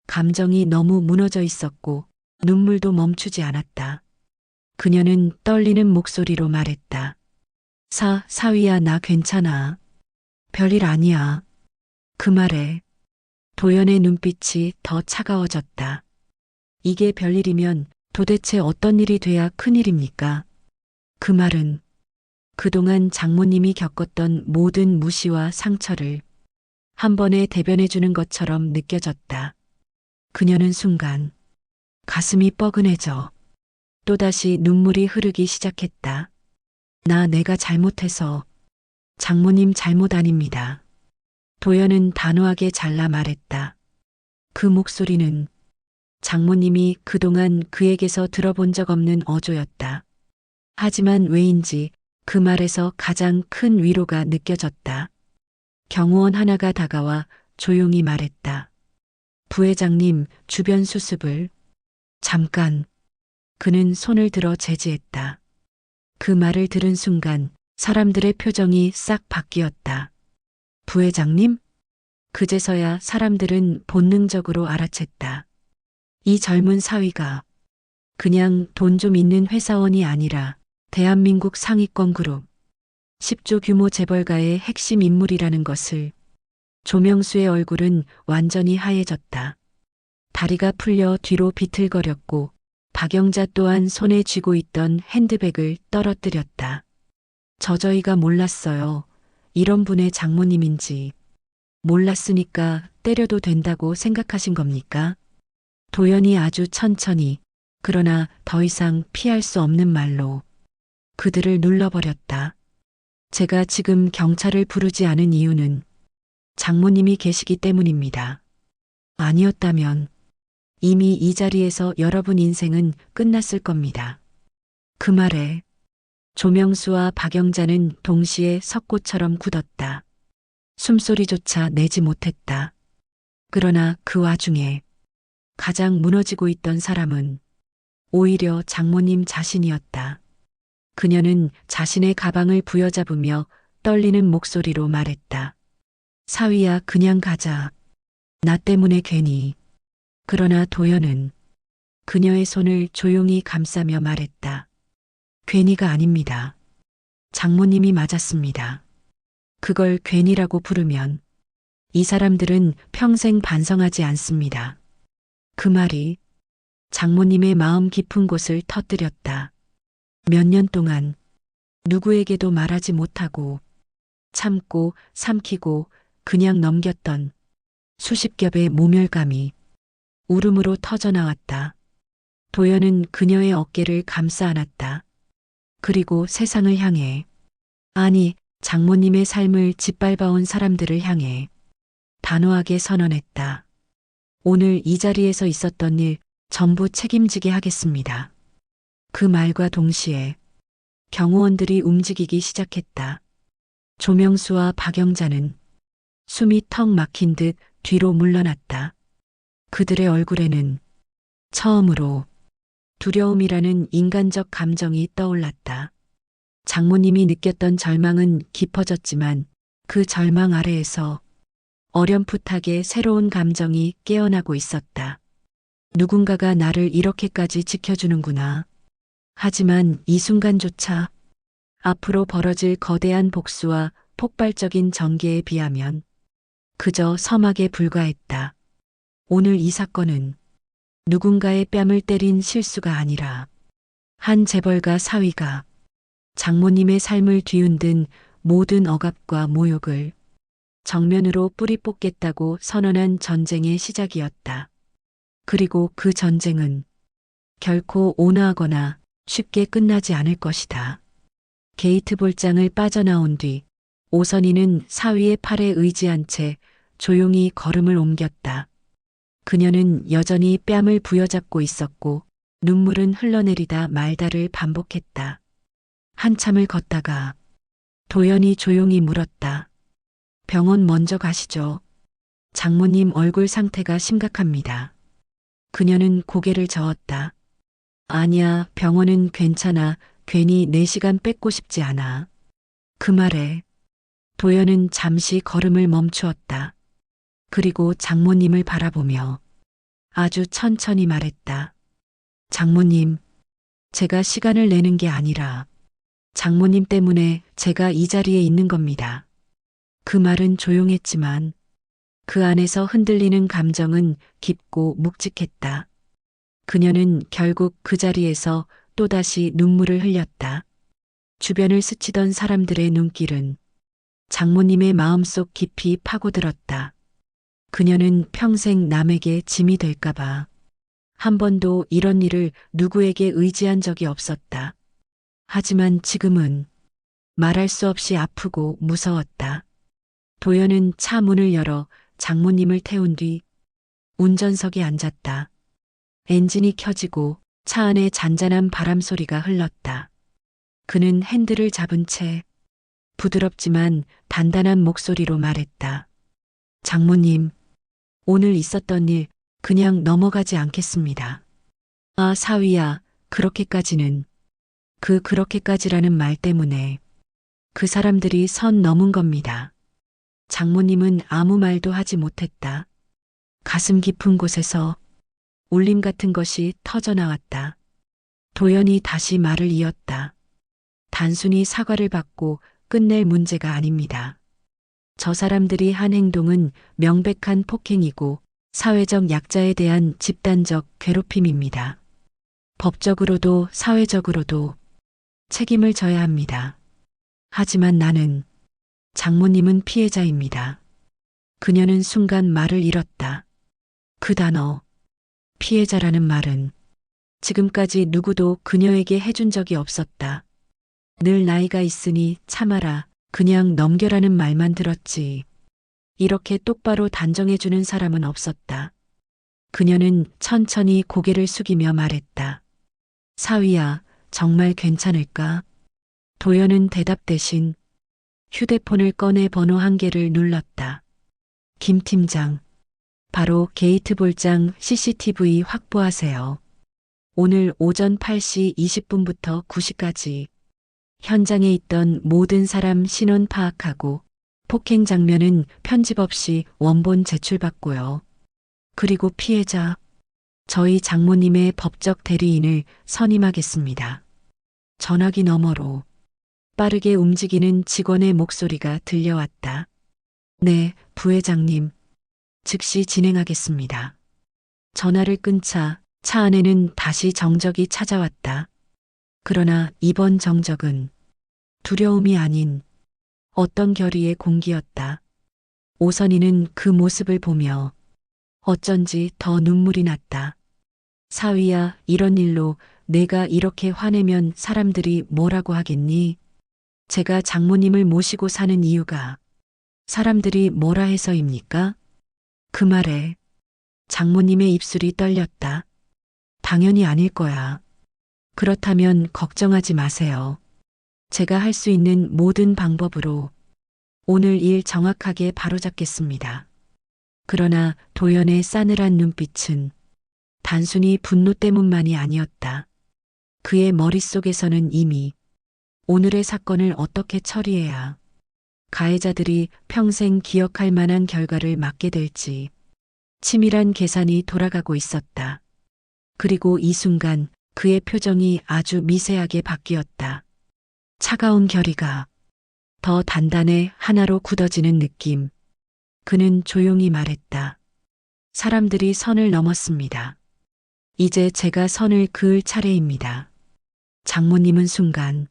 감정이 너무 무너져 있었고 눈물도 멈추지 않았다. 그녀는 떨리는 목소리로 말했다. 사위야, 나 괜찮아. 별일 아니야. 그 말에 도연의 눈빛이 더 차가워졌다. 이게 별일이면 도대체 어떤 일이 돼야 큰일입니까? 그 말은 그동안 장모님이 겪었던 모든 무시와 상처를 한 번에 대변해 주는 것처럼 느껴졌다. 그녀는 순간 가슴이 뻐근해져 또다시 눈물이 흐르기 시작했다. 내가 잘못해서. 장모님 잘못 아닙니다. 도연은 단호하게 잘라 말했다. 그 목소리는 장모님이 그동안 그에게서 들어본 적 없는 어조였다. 하지만 왜인지 그 말에서 가장 큰 위로가 느껴졌다. 경호원 하나가 다가와 조용히 말했다. 부회장님, 주변 수습을. 잠깐. 그는 손을 들어 제지했다. 그 말을 들은 순간 사람들의 표정이 싹 바뀌었다. 부회장님? 그제서야 사람들은 본능적으로 알아챘다. 이 젊은 사위가 그냥 돈 좀 있는 회사원이 아니라 대한민국 상위권 그룹 10조 규모 재벌가의 핵심 인물이라는 것을. 조명수의 얼굴은 완전히 하얘졌다. 다리가 풀려 뒤로 비틀거렸고 박영자 또한 손에 쥐고 있던 핸드백을 떨어뜨렸다. 저희가 몰랐어요. 이런 분의 장모님인지. 몰랐으니까 때려도 된다고 생각하신 겁니까? 도연이 아주 천천히, 그러나 더 이상 피할 수 없는 말로 그들을 눌러버렸다. 제가 지금 경찰을 부르지 않은 이유는 장모님이 계시기 때문입니다. 아니었다면 이미 이 자리에서 여러분 인생은 끝났을 겁니다. 그 말에 조명수와 박영자는 동시에 석고처럼 굳었다. 숨소리조차 내지 못했다. 그러나 그 와중에 가장 무너지고 있던 사람은 오히려 장모님 자신이었다. 그녀는 자신의 가방을 부여잡으며 떨리는 목소리로 말했다. 사위야, 그냥 가자. 나 때문에 괜히. 그러나 도연은 그녀의 손을 조용히 감싸며 말했다. 괜히가 아닙니다. 장모님이 맞았습니다. 그걸 괜히라고 부르면 이 사람들은 평생 반성하지 않습니다. 그 말이 장모님의 마음 깊은 곳을 터뜨렸다. 몇 년 동안 누구에게도 말하지 못하고 참고 삼키고 그냥 넘겼던 수십 겹의 모멸감이 울음으로 터져나왔다. 도연은 그녀의 어깨를 감싸 안았다. 그리고 세상을 향해, 아니, 장모님의 삶을 짓밟아온 사람들을 향해 단호하게 선언했다. 오늘 이 자리에서 있었던 일 전부 책임지게 하겠습니다. 그 말과 동시에 경호원들이 움직이기 시작했다. 조명수와 박영자는 숨이 턱 막힌 듯 뒤로 물러났다. 그들의 얼굴에는 처음으로 두려움이라는 인간적 감정이 떠올랐다. 장모님이 느꼈던 절망은 깊어졌지만 그 절망 아래에서 어렴풋하게 새로운 감정이 깨어나고 있었다. 누군가가 나를 이렇게까지 지켜주는구나. 하지만 이 순간조차 앞으로 벌어질 거대한 복수와 폭발적인 전개에 비하면 그저 서막에 불과했다. 오늘 이 사건은 누군가의 뺨을 때린 실수가 아니라 한 재벌가 사위가 장모님의 삶을 뒤흔든 모든 억압과 모욕을 정면으로 뿌리 뽑겠다고 선언한 전쟁의 시작이었다. 그리고 그 전쟁은 결코 온화하거나 쉽게 끝나지 않을 것이다. 게이트 볼장을 빠져나온 뒤 오선희는 사위의 팔에 의지한 채 조용히 걸음을 옮겼다. 그녀는 여전히 뺨을 부여잡고 있었고 눈물은 흘러내리다 말다를 반복했다. 한참을 걷다가 도연이 조용히 물었다. 병원 먼저 가시죠. 장모님 얼굴 상태가 심각합니다. 그녀는 고개를 저었다. 아니야, 병원은 괜찮아. 괜히 내 시간 뺏고 싶지 않아. 그 말에 도연은 잠시 걸음을 멈추었다. 그리고 장모님을 바라보며 아주 천천히 말했다. 장모님, 제가 시간을 내는 게 아니라 장모님 때문에 제가 이 자리에 있는 겁니다. 그 말은 조용했지만 그 안에서 흔들리는 감정은 깊고 묵직했다. 그녀는 결국 그 자리에서 또다시 눈물을 흘렸다. 주변을 스치던 사람들의 눈길은 장모님의 마음속 깊이 파고들었다. 그녀는 평생 남에게 짐이 될까봐 한 번도 이런 일을 누구에게 의지한 적이 없었다. 하지만 지금은 말할 수 없이 아프고 무서웠다. 도연은 차 문을 열어 장모님을 태운 뒤 운전석에 앉았다. 엔진이 켜지고 차 안에 잔잔한 바람 소리가 흘렀다. 그는 핸들을 잡은 채 부드럽지만 단단한 목소리로 말했다. 장모님, 오늘 있었던 일 그냥 넘어가지 않겠습니다. 아, 사위야, 그렇게까지는. 그렇게까지라는 말 때문에 그 사람들이 선 넘은 겁니다. 장모님은 아무 말도 하지 못했다. 가슴 깊은 곳에서 울림 같은 것이 터져나왔다. 도연이 다시 말을 이었다. 단순히 사과를 받고 끝낼 문제가 아닙니다. 저 사람들이 한 행동은 명백한 폭행이고 사회적 약자에 대한 집단적 괴롭힘입니다. 법적으로도 사회적으로도 책임을 져야 합니다. 하지만 나는, 장모님은 피해자입니다. 그녀는 순간 말을 잃었다. 그 단어, 피해자라는 말은 지금까지 누구도 그녀에게 해준 적이 없었다. 늘 나이가 있으니 참아라, 그냥 넘겨라는 말만 들었지. 이렇게 똑바로 단정해주는 사람은 없었다. 그녀는 천천히 고개를 숙이며 말했다. 사위야, 정말 괜찮을까? 도연은 대답 대신 휴대폰을 꺼내 번호 한 개를 눌렀다. 김 팀장, 바로 게이트 볼장 CCTV 확보하세요. 오늘 오전 8시 20분부터 9시까지 현장에 있던 모든 사람 신원 파악하고 폭행 장면은 편집 없이 원본 제출받고요. 그리고 피해자, 저희 장모님의 법적 대리인을 선임하겠습니다. 전화기 너머로 빠르게 움직이는 직원의 목소리가 들려왔다. 네, 부회장님. 즉시 진행하겠습니다. 전화를 끊자 차 안에는 다시 정적이 찾아왔다. 그러나 이번 정적은 두려움이 아닌 어떤 결의의 공기였다. 오선희는 그 모습을 보며 어쩐지 더 눈물이 났다. 사위야, 이런 일로 내가 이렇게 화내면 사람들이 뭐라고 하겠니? 제가 장모님을 모시고 사는 이유가 사람들이 뭐라 해서입니까? 그 말에 장모님의 입술이 떨렸다. 당연히 아닐 거야. 그렇다면 걱정하지 마세요. 제가 할 수 있는 모든 방법으로 오늘 일 정확하게 바로잡겠습니다. 그러나 도연의 싸늘한 눈빛은 단순히 분노 때문만이 아니었다. 그의 머릿속에서는 이미 오늘의 사건을 어떻게 처리해야 가해자들이 평생 기억할 만한 결과를 맞게 될지 치밀한 계산이 돌아가고 있었다. 그리고 이 순간 그의 표정이 아주 미세하게 바뀌었다. 차가운 결의가 더 단단해 하나로 굳어지는 느낌. 그는 조용히 말했다. 사람들이 선을 넘었습니다. 이제 제가 선을 그을 차례입니다. 장모님은 순간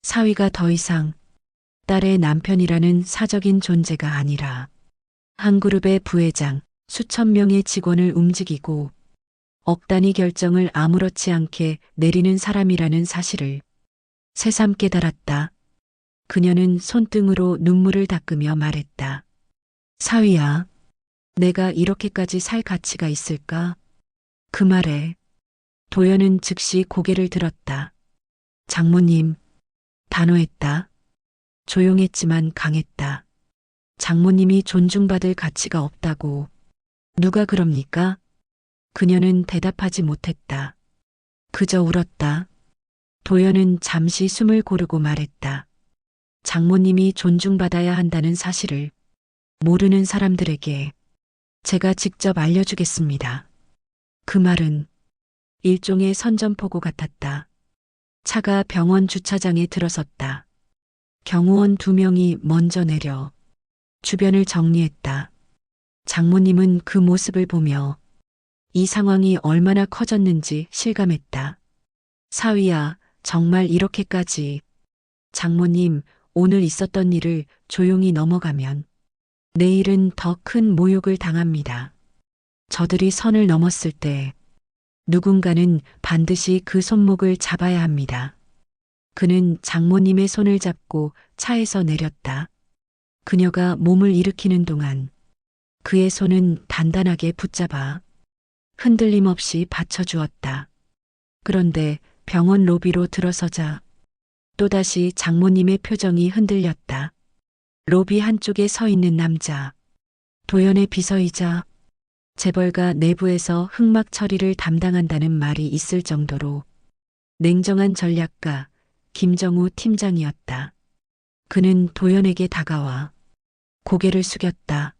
사위가 더 이상 딸의 남편이라는 사적인 존재가 아니라 한 그룹의 부회장, 수천 명의 직원을 움직이고 억 단위 결정을 아무렇지 않게 내리는 사람이라는 사실을 새삼 깨달았다. 그녀는 손등으로 눈물을 닦으며 말했다. 사위야, 내가 이렇게까지 살 가치가 있을까? 그 말에 도연은 즉시 고개를 들었다. 장모님, 단호했다. 조용했지만 강했다. 장모님이 존중받을 가치가 없다고. 누가 그럽니까? 그녀는 대답하지 못했다. 그저 울었다. 도연은 잠시 숨을 고르고 말했다. 장모님이 존중받아야 한다는 사실을 모르는 사람들에게 제가 직접 알려주겠습니다. 그 말은 일종의 선전포고 같았다. 차가 병원 주차장에 들어섰다. 경호원 2명이 먼저 내려 주변을 정리했다. 장모님은 그 모습을 보며 이 상황이 얼마나 커졌는지 실감했다. 사위야, 정말 이렇게까지. 장모님, 오늘 있었던 일을 조용히 넘어가면 내일은 더 큰 모욕을 당합니다. 저들이 선을 넘었을 때 누군가는 반드시 그 손목을 잡아야 합니다. 그는 장모님의 손을 잡고 차에서 내렸다. 그녀가 몸을 일으키는 동안 그의 손은 단단하게 붙잡아 흔들림 없이 받쳐주었다. 그런데 병원 로비로 들어서자 또다시 장모님의 표정이 흔들렸다. 로비 한쪽에 서 있는 남자, 도연의 비서이자 재벌가 내부에서 흑막 처리를 담당한다는 말이 있을 정도로 냉정한 전략가 김정우 팀장이었다. 그는 도연에게 다가와 고개를 숙였다.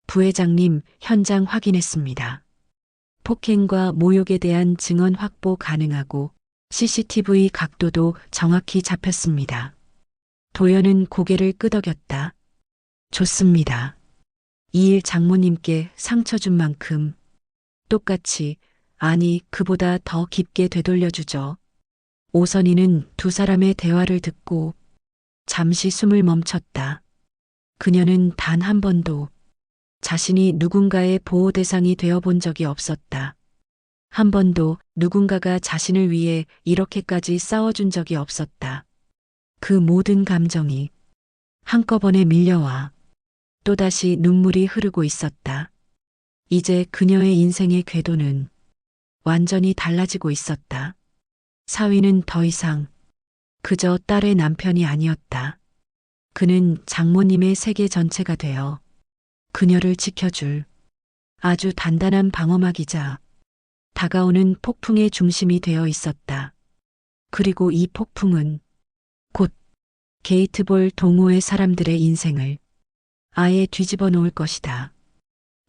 부회장님, 현장 확인했습니다. 폭행과 모욕에 대한 증언 확보 가능하고 CCTV 각도도 정확히 잡혔습니다. 도연은 고개를 끄덕였다. 좋습니다. 이 일 장모님께 상처 준 만큼 똑같이, 아니 그보다 더 깊게 되돌려주죠. 오선희는 두 사람의 대화를 듣고 잠시 숨을 멈췄다. 그녀는 단 한 번도 자신이 누군가의 보호 대상이 되어 본 적이 없었다. 한 번도 누군가가 자신을 위해 이렇게까지 싸워준 적이 없었다. 그 모든 감정이 한꺼번에 밀려와 또다시 눈물이 흐르고 있었다. 이제 그녀의 인생의 궤도는 완전히 달라지고 있었다. 사위는 더 이상 그저 딸의 남편이 아니었다. 그는 장모님의 세계 전체가 되어 그녀를 지켜줄 아주 단단한 방어막이자 다가오는 폭풍의 중심이 되어 있었다. 그리고 이 폭풍은 곧 게이트볼 동호회 사람들의 인생을 아예 뒤집어 놓을 것이다.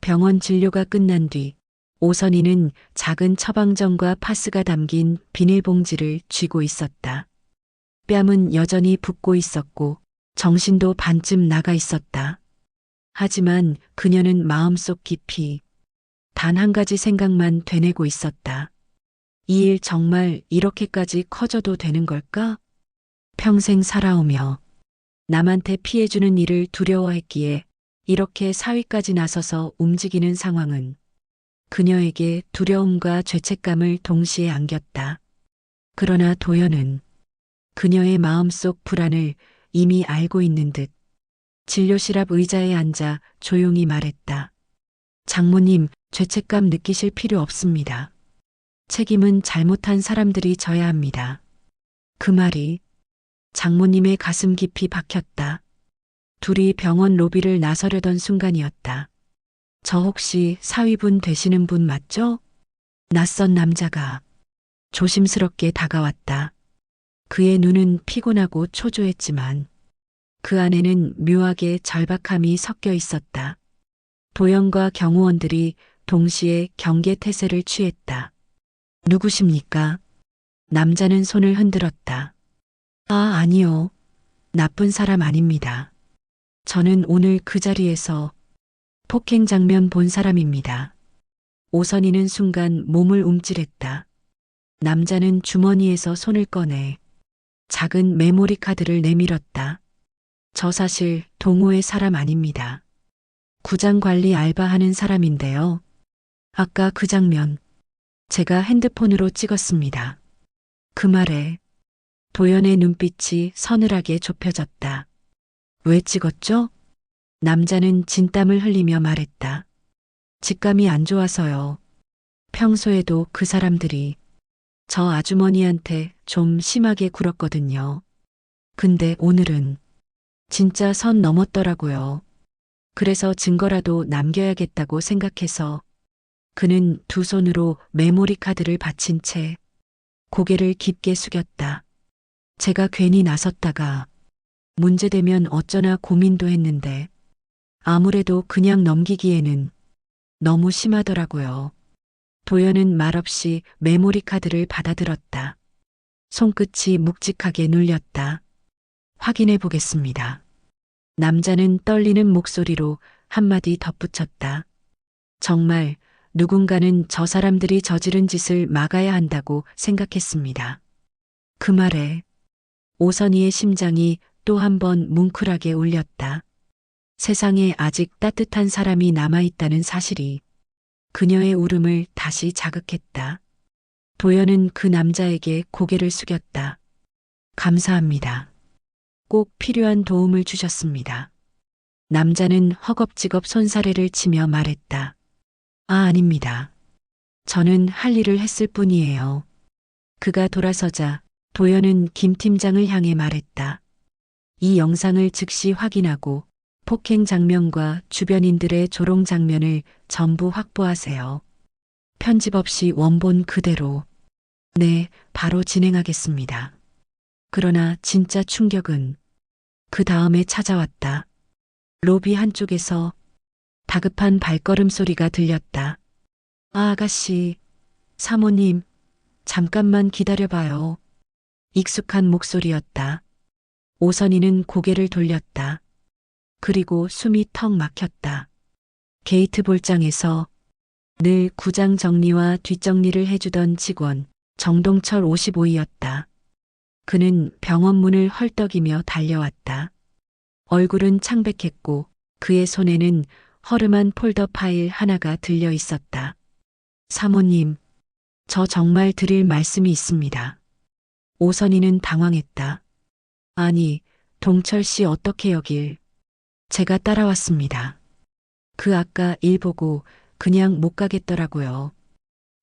병원 진료가 끝난 뒤 오선이는 작은 처방전과 파스가 담긴 비닐봉지를 쥐고 있었다. 뺨은 여전히 붓고 있었고 정신도 반쯤 나가 있었다. 하지만 그녀는 마음속 깊이 단 한 가지 생각만 되뇌고 있었다. 이 일 정말 이렇게까지 커져도 되는 걸까? 평생 살아오며 남한테 피해주는 일을 두려워했기에 이렇게 사위까지 나서서 움직이는 상황은 그녀에게 두려움과 죄책감을 동시에 안겼다. 그러나 도연은 그녀의 마음속 불안을 이미 알고 있는 듯 진료실 앞 의자에 앉아 조용히 말했다. 장모님, 죄책감 느끼실 필요 없습니다. 책임은 잘못한 사람들이 져야 합니다. 그 말이 장모님의 가슴 깊이 박혔다. 둘이 병원 로비를 나서려던 순간이었다. 저 혹시 사위분 되시는 분 맞죠? 낯선 남자가 조심스럽게 다가왔다. 그의 눈은 피곤하고 초조했지만 그 안에는 묘하게 절박함이 섞여 있었다. 도연과 경호원들이 동시에 경계태세를 취했다. 누구십니까? 남자는 손을 흔들었다. 아니요. 나쁜 사람 아닙니다. 저는 오늘 그 자리에서 폭행 장면 본 사람입니다. 오선이는 순간 몸을 움찔했다. 남자는 주머니에서 손을 꺼내 작은 메모리 카드를 내밀었다. 저 사실 동호회 사람 아닙니다. 구장 관리 알바하는 사람인데요. 아까 그 장면 제가 핸드폰으로 찍었습니다. 그 말에 도연의 눈빛이 서늘하게 좁혀졌다. 왜 찍었죠? 남자는 진땀을 흘리며 말했다. 직감이 안 좋아서요. 평소에도 그 사람들이 저 아주머니한테 좀 심하게 굴었거든요. 근데 오늘은 진짜 선 넘었더라고요. 그래서 증거라도 남겨야겠다고 생각해서 그는 두 손으로 메모리 카드를 받친 채 고개를 깊게 숙였다. 제가 괜히 나섰다가 문제되면 어쩌나 고민도 했는데 아무래도 그냥 넘기기에는 너무 심하더라고요. 도연은 말없이 메모리 카드를 받아들었다. 손끝이 묵직하게 눌렸다. 확인해 보겠습니다. 남자는 떨리는 목소리로 한마디 덧붙였다. 정말 누군가는 저 사람들이 저지른 짓을 막아야 한다고 생각했습니다. 그 말에 오선이의 심장이 또 한 번 뭉클하게 울렸다. 세상에 아직 따뜻한 사람이 남아있다는 사실이 그녀의 울음을 다시 자극했다. 도연은 그 남자에게 고개를 숙였다. 감사합니다. 꼭 필요한 도움을 주셨습니다. 남자는 허겁지겁 손사래를 치며 말했다. 아닙니다. 저는 할 일을 했을 뿐이에요. 그가 돌아서자 도연은 김 팀장을 향해 말했다. 이 영상을 즉시 확인하고 폭행 장면과 주변인들의 조롱 장면을 전부 확보하세요. 편집 없이 원본 그대로. 네, 바로 진행하겠습니다. 그러나 진짜 충격은 그 다음에 찾아왔다. 로비 한쪽에서 다급한 발걸음 소리가 들렸다. 아가씨, 사모님, 잠깐만 기다려봐요. 익숙한 목소리였다. 오선이는 고개를 돌렸다. 그리고 숨이 턱 막혔다. 게이트 볼장에서 늘 구장 정리와 뒷정리를 해주던 직원 정동철 55이었다. 그는 병원 문을 헐떡이며 달려왔다. 얼굴은 창백했고 그의 손에는 허름한 폴더 파일 하나가 들려 있었다. 사모님, 저 정말 드릴 말씀이 있습니다. 오선이는 당황했다. 아니, 동철 씨 어떻게 여길? 제가 따라왔습니다. 그 아까 일 보고 그냥 못 가겠더라고요.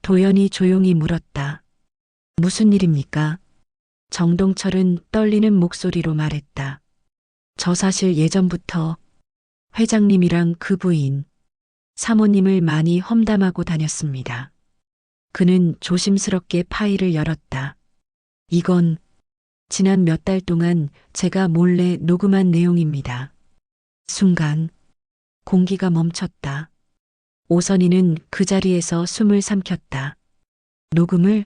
도연이 조용히 물었다. 무슨 일입니까? 정동철은 떨리는 목소리로 말했다. 저 사실 예전부터 회장님이랑 그 부인, 사모님을 많이 험담하고 다녔습니다. 그는 조심스럽게 파일을 열었다. 이건 지난 몇 달 동안 제가 몰래 녹음한 내용입니다. 순간 공기가 멈췄다. 오선희는 그 자리에서 숨을 삼켰다. 녹음을?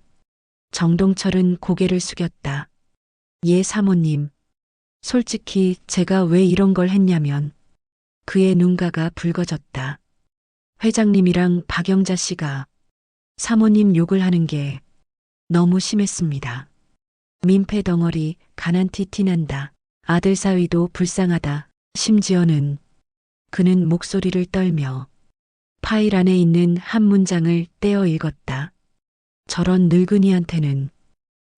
정동철은 고개를 숙였다. 예, 사모님. 솔직히 제가 왜 이런 걸 했냐면 그의 눈가가 붉어졌다. 회장님이랑 박영자 씨가 사모님 욕을 하는 게 너무 심했습니다. 민폐 덩어리, 가난티 티난다. 아들 사위도 불쌍하다. 심지어는 그는 목소리를 떨며 파일 안에 있는 한 문장을 떼어 읽었다. 저런 늙은이한테는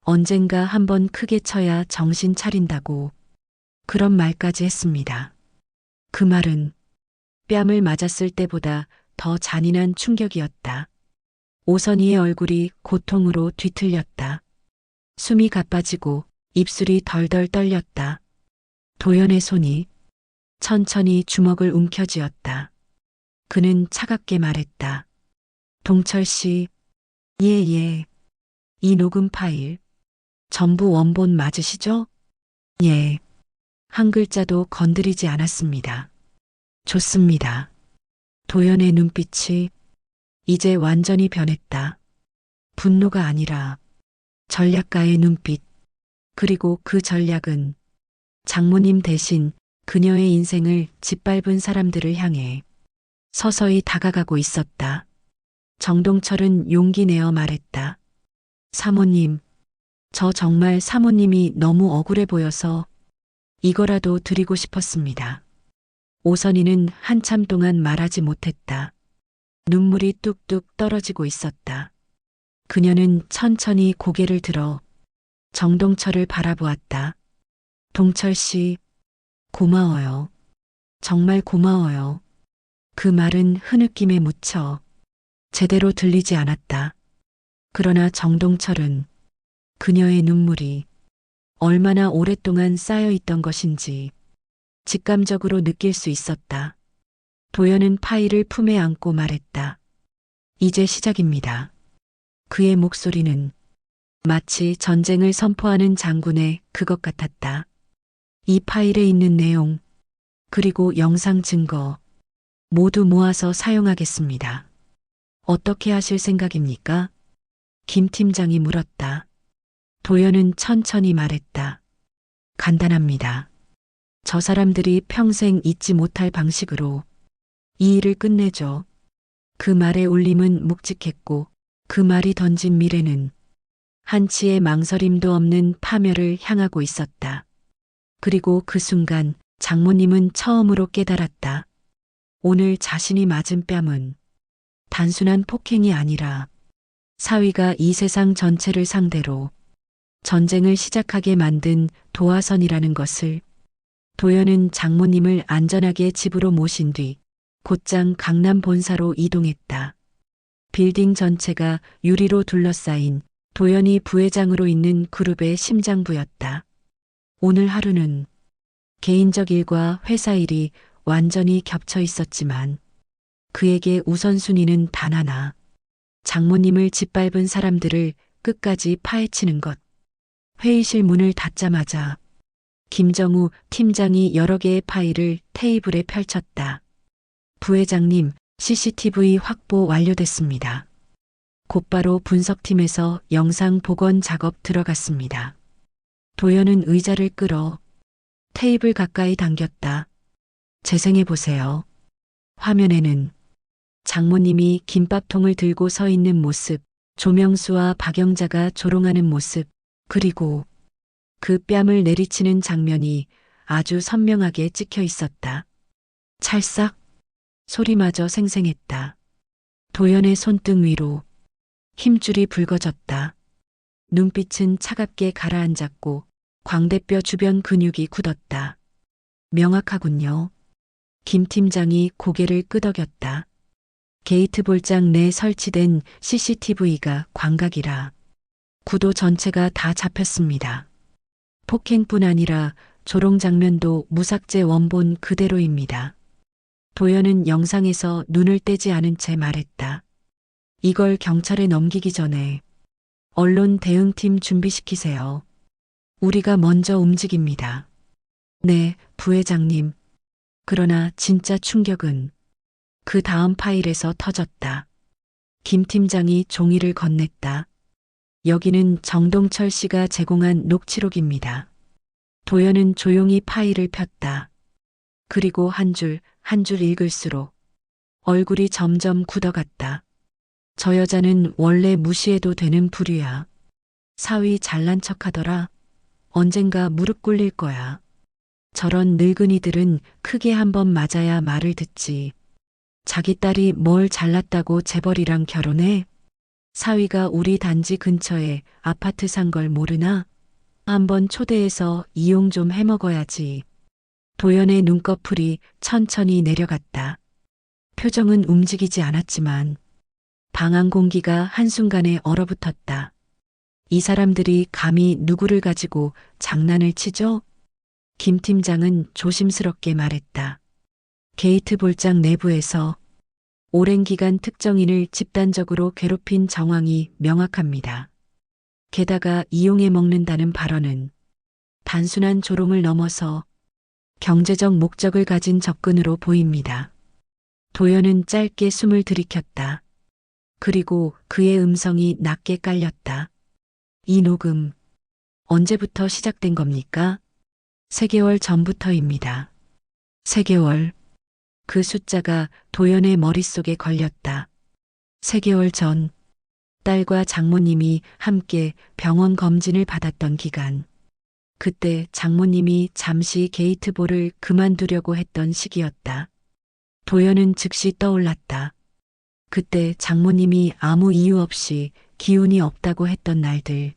언젠가 한번 크게 쳐야 정신 차린다고 그런 말까지 했습니다. 그 말은 뺨을 맞았을 때보다 더 잔인한 충격이었다. 오선희의 얼굴이 고통으로 뒤틀렸다. 숨이 가빠지고 입술이 덜덜 떨렸다. 도연의 손이 천천히 주먹을 움켜쥐었다. 그는 차갑게 말했다. 동철 씨, 예. 이 녹음 파일 전부 원본 맞으시죠? 예. 한 글자도 건드리지 않았습니다. 좋습니다. 도연의 눈빛이 이제 완전히 변했다. 분노가 아니라 전략가의 눈빛. 그리고 그 전략은 장모님 대신 그녀의 인생을 짓밟은 사람들을 향해 서서히 다가가고 있었다. 정동철은 용기 내어 말했다. 사모님, 저 정말 사모님이 너무 억울해 보여서 이거라도 드리고 싶었습니다. 오선희는 한참 동안 말하지 못했다. 눈물이 뚝뚝 떨어지고 있었다. 그녀는 천천히 고개를 들어 정동철을 바라보았다. 동철 씨, 고마워요. 정말 고마워요. 그 말은 흐느낌에 묻혀 제대로 들리지 않았다. 그러나 정동철은 그녀의 눈물이 얼마나 오랫동안 쌓여 있던 것인지 직감적으로 느낄 수 있었다. 도연은 파일을 품에 안고 말했다. 이제 시작입니다. 그의 목소리는 마치 전쟁을 선포하는 장군의 그것 같았다. 이 파일에 있는 내용, 그리고 영상 증거 모두 모아서 사용하겠습니다. 어떻게 하실 생각입니까? 김 팀장이 물었다. 도연은 천천히 말했다. 간단합니다. 저 사람들이 평생 잊지 못할 방식으로 이 일을 끝내죠. 그 말의 울림은 묵직했고 그 말이 던진 미래는 한치의 망설임도 없는 파멸을 향하고 있었다. 그리고 그 순간 장모님은 처음으로 깨달았다. 오늘 자신이 맞은 뺨은 단순한 폭행이 아니라 사위가 이 세상 전체를 상대로 전쟁을 시작하게 만든 도화선이라는 것을. 도연은 장모님을 안전하게 집으로 모신 뒤 곧장 강남 본사로 이동했다. 빌딩 전체가 유리로 둘러싸인 도연이 부회장으로 있는 그룹의 심장부였다. 오늘 하루는 개인적 일과 회사 일이 완전히 겹쳐 있었지만 그에게 우선순위는 단 하나. 장모님을 짓밟은 사람들을 끝까지 파헤치는 것. 회의실 문을 닫자마자 김정우 팀장이 여러 개의 파일을 테이블에 펼쳤다. 부회장님, CCTV 확보 완료됐습니다. 곧바로 분석팀에서 영상 복원 작업 들어갔습니다. 도연은 의자를 끌어 테이블 가까이 당겼다. 재생해 보세요. 화면에는 장모님이 김밥통을 들고 서 있는 모습, 조명수와 박영자가 조롱하는 모습, 그리고 그 뺨을 내리치는 장면이 아주 선명하게 찍혀 있었다. 찰싹 소리마저 생생했다. 도연의 손등 위로 힘줄이 붉어졌다. 눈빛은 차갑게 가라앉았고 광대뼈 주변 근육이 굳었다. 명확하군요. 김 팀장이 고개를 끄덕였다. 게이트 볼장 내에 설치된 CCTV가 광각이라 구도 전체가 다 잡혔습니다. 폭행뿐 아니라 조롱 장면도 무삭제 원본 그대로입니다. 도연은 영상에서 눈을 떼지 않은 채 말했다. 이걸 경찰에 넘기기 전에 언론 대응팀 준비시키세요. 우리가 먼저 움직입니다. 네, 부회장님. 그러나 진짜 충격은 그 다음 파일에서 터졌다. 김 팀장이 종이를 건넸다. 여기는 정동철 씨가 제공한 녹취록입니다. 도연은 조용히 파일을 폈다. 그리고 한 줄 한 줄 읽을수록 얼굴이 점점 굳어갔다. 저 여자는 원래 무시해도 되는 부류야. 사위 잘난 척하더라. 언젠가 무릎 꿇릴 거야. 저런 늙은이들은 크게 한번 맞아야 말을 듣지. 자기 딸이 뭘 잘났다고 재벌이랑 결혼해? 사위가 우리 단지 근처에 아파트 산 걸 모르나? 한번 초대해서 이용 좀 해먹어야지. 도연의 눈꺼풀이 천천히 내려갔다. 표정은 움직이지 않았지만 방안 공기가 한순간에 얼어붙었다. 이 사람들이 감히 누구를 가지고 장난을 치죠? 김 팀장은 조심스럽게 말했다. 게이트 볼장 내부에서 오랜 기간 특정인을 집단적으로 괴롭힌 정황이 명확합니다. 게다가 이용해 먹는다는 발언은 단순한 조롱을 넘어서 경제적 목적을 가진 접근으로 보입니다. 도연은 짧게 숨을 들이켰다. 그리고 그의 음성이 낮게 깔렸다. 이 녹음 언제부터 시작된 겁니까? 3개월 전부터입니다. 3개월. 그 숫자가 도연의 머릿속에 걸렸다. 3개월 전 딸과 장모님이 함께 병원 검진을 받았던 기간. 그때 장모님이 잠시 게이트볼을 그만두려고 했던 시기였다. 도연은 즉시 떠올랐다. 그때 장모님이 아무 이유 없이 기운이 없다고 했던 날들.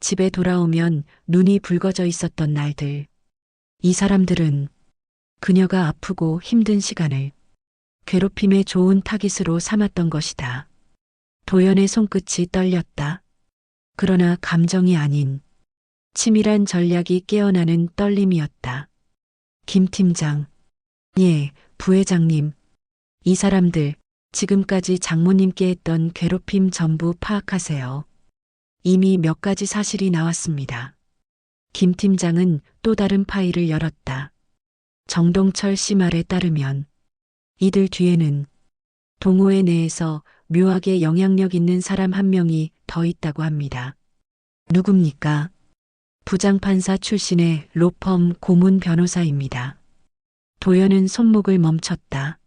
집에 돌아오면 눈이 붉어져 있었던 날들. 이 사람들은 그녀가 아프고 힘든 시간을 괴롭힘에 좋은 타깃으로 삼았던 것이다. 도연의 손끝이 떨렸다. 그러나 감정이 아닌 치밀한 전략이 깨어나는 떨림이었다. 김 팀장. 예, 부회장님. 이 사람들 지금까지 장모님께 했던 괴롭힘 전부 파악하세요. 이미 몇 가지 사실이 나왔습니다. 김 팀장은 또 다른 파일을 열었다. 정동철 씨 말에 따르면 이들 뒤에는 동호회 내에서 묘하게 영향력 있는 사람 한 명이 더 있다고 합니다. 누굽니까? 부장판사 출신의 로펌 고문 변호사입니다. 도연은 손목을 멈췄다.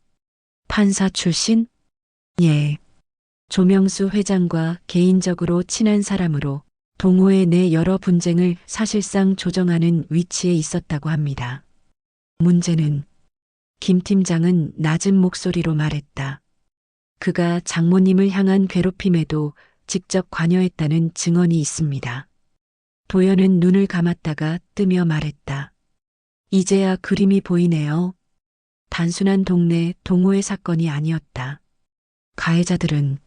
판사 출신? 예. 조명수 회장과 개인적으로 친한 사람으로 동호회 내 여러 분쟁을 사실상 조정하는 위치에 있었다고 합니다. 문제는 김 팀장은 낮은 목소리로 말했다. 그가 장모님을 향한 괴롭힘에도 직접 관여했다는 증언이 있습니다. 도연은 눈을 감았다가 뜨며 말했다. 이제야 그림이 보이네요. 단순한 동네 동호회 사건이 아니었다. 가해자들은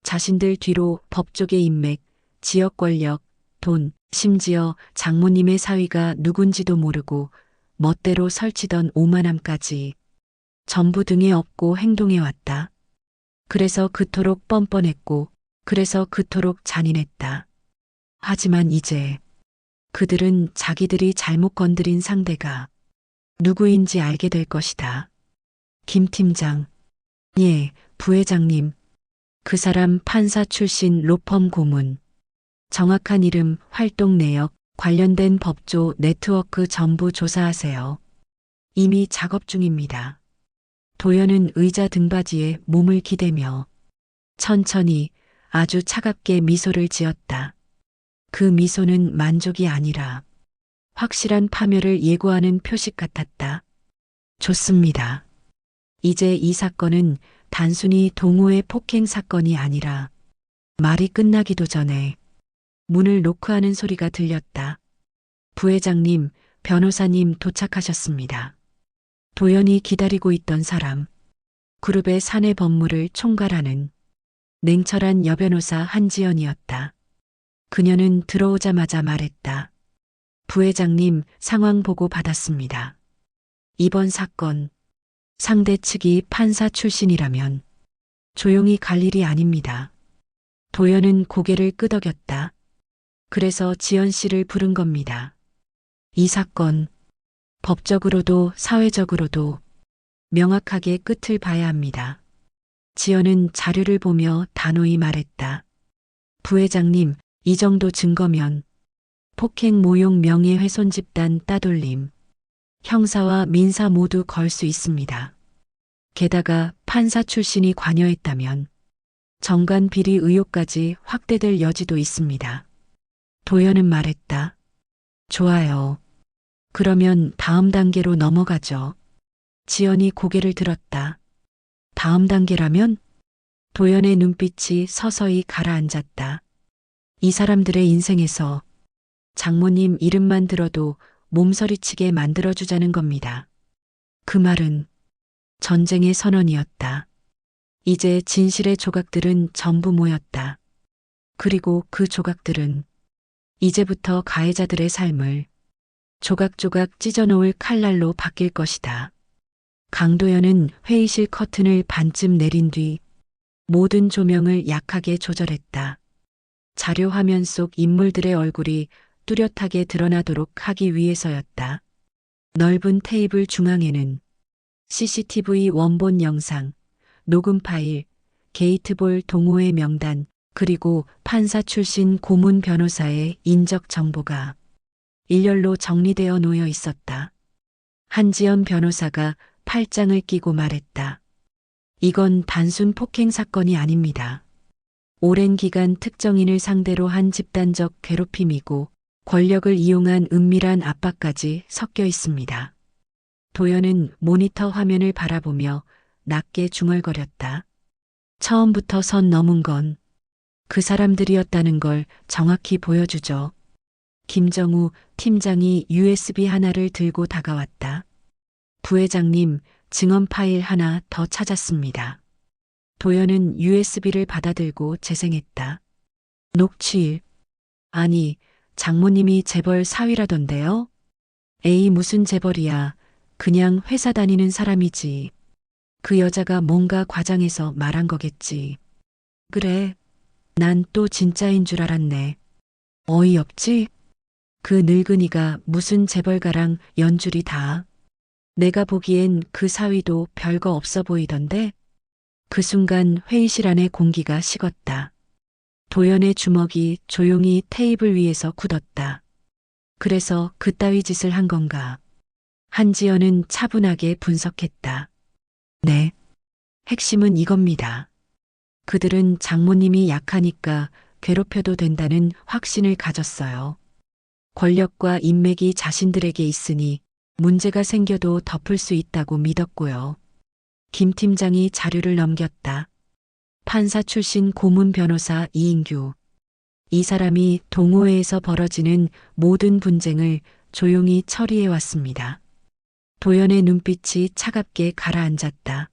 자신들 뒤로 법조계 인맥, 지역 권력, 돈, 심지어 장모님의 사위가 누군지도 모르고 멋대로 설치던 오만함까지 전부 등에 업고 행동해왔다. 그래서 그토록 뻔뻔했고, 그래서 그토록 잔인했다. 하지만 이제 그들은 자기들이 잘못 건드린 상대가 누구인지 알게 될 것이다. 김 팀장. 예, 부회장님. 그 사람 판사 출신 로펌 고문. 정확한 이름, 활동 내역, 관련된 법조 네트워크 전부 조사하세요. 이미 작업 중입니다. 도연은 의자 등받이에 몸을 기대며 천천히 아주 차갑게 미소를 지었다. 그 미소는 만족이 아니라 확실한 파멸을 예고하는 표식 같았다. 좋습니다. 이제 이 사건은 단순히 동호회 폭행 사건이 아니라 말이 끝나기도 전에 문을 노크하는 소리가 들렸다. 부회장님, 변호사님 도착하셨습니다. 도연이 기다리고 있던 사람, 그룹의 사내 법무를 총괄하는 냉철한 여변호사 한지연이었다. 그녀는 들어오자마자 말했다. 부회장님, 상황 보고 받았습니다. 이번 사건, 상대 측이 판사 출신이라면 조용히 갈 일이 아닙니다. 도연은 고개를 끄덕였다. 그래서 지연 씨를 부른 겁니다. 이 사건, 법적으로도 사회적으로도 명확하게 끝을 봐야 합니다. 지연은 자료를 보며 단호히 말했다. 부회장님, 이 정도 증거면 폭행 모욕 명예훼손 집단 따돌림, 형사와 민사 모두 걸 수 있습니다. 게다가 판사 출신이 관여했다면 정관 비리 의혹까지 확대될 여지도 있습니다. 도연은 말했다. 좋아요. 그러면 다음 단계로 넘어가죠. 지연이 고개를 들었다. 다음 단계라면? 도연의 눈빛이 서서히 가라앉았다. 이 사람들의 인생에서 장모님 이름만 들어도 몸서리치게 만들어주자는 겁니다. 그 말은 전쟁의 선언이었다. 이제 진실의 조각들은 전부 모였다. 그리고 그 조각들은 이제부터 가해자들의 삶을 조각조각 찢어놓을 칼날로 바뀔 것이다. 강도연은 회의실 커튼을 반쯤 내린 뒤 모든 조명을 약하게 조절했다. 자료 화면 속 인물들의 얼굴이 뚜렷하게 드러나도록 하기 위해서였다. 넓은 테이블 중앙에는 CCTV 원본 영상, 녹음 파일, 게이트볼 동호회 명단, 그리고 판사 출신 고문 변호사의 인적 정보가 일렬로 정리되어 놓여 있었다. 한지연 변호사가 팔짱을 끼고 말했다. 이건 단순 폭행 사건이 아닙니다. 오랜 기간 특정인을 상대로 한 집단적 괴롭힘이고 권력을 이용한 은밀한 압박까지 섞여 있습니다. 도연은 모니터 화면을 바라보며 낮게 중얼거렸다. 처음부터 선 넘은 건 그 사람들이었다는 걸 정확히 보여주죠. 김정우 팀장이 USB 하나를 들고 다가왔다. 부회장님, 증언 파일 하나 더 찾았습니다. 도연은 USB를 받아들고 재생했다. 녹취일. 아니, 장모님이 재벌 사위라던데요? 에이, 무슨 재벌이야. 그냥 회사 다니는 사람이지. 그 여자가 뭔가 과장해서 말한 거겠지. 그래. 난 또 진짜인 줄 알았네. 어이없지? 그 늙은이가 무슨 재벌가랑 연줄이 다. 내가 보기엔 그 사위도 별거 없어 보이던데? 그 순간 회의실 안의 공기가 식었다. 도연의 주먹이 조용히 테이블 위에서 굳었다. 그래서 그따위 짓을 한 건가? 한지연은 차분하게 분석했다. 네. 핵심은 이겁니다. 그들은 장모님이 약하니까 괴롭혀도 된다는 확신을 가졌어요. 권력과 인맥이 자신들에게 있으니 문제가 생겨도 덮을 수 있다고 믿었고요. 김 팀장이 자료를 넘겼다. 판사 출신 고문 변호사 이인규. 이 사람이 동호회에서 벌어지는 모든 분쟁을 조용히 처리해 왔습니다. 도연의 눈빛이 차갑게 가라앉았다.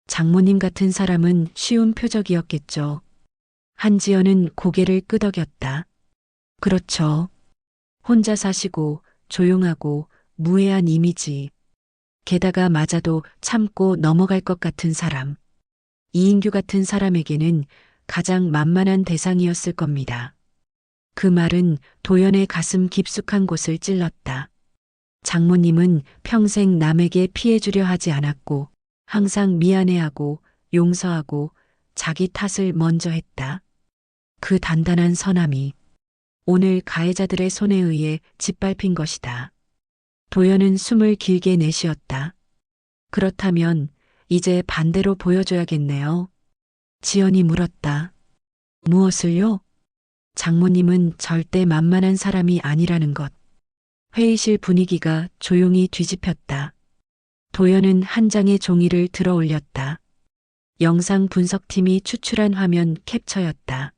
장모님 같은 사람은 쉬운 표적이었겠죠. 한지연은 고개를 끄덕였다. 그렇죠. 혼자 사시고 조용하고 무해한 이미지. 게다가 맞아도 참고 넘어갈 것 같은 사람. 이인규 같은 사람에게는 가장 만만한 대상이었을 겁니다. 그 말은 도연의 가슴 깊숙한 곳을 찔렀다. 장모님은 평생 남에게 피해주려 하지 않았고 항상 미안해하고 용서하고 자기 탓을 먼저 했다. 그 단단한 선함이 오늘 가해자들의 손에 의해 짓밟힌 것이다. 도연은 숨을 길게 내쉬었다. 그렇다면 이제 반대로 보여줘야겠네요. 지연이 물었다. 무엇을요? 장모님은 절대 만만한 사람이 아니라는 것. 회의실 분위기가 조용히 뒤집혔다. 도연은 한 장의 종이를 들어 올렸다. 영상 분석팀이 추출한 화면 캡처였다.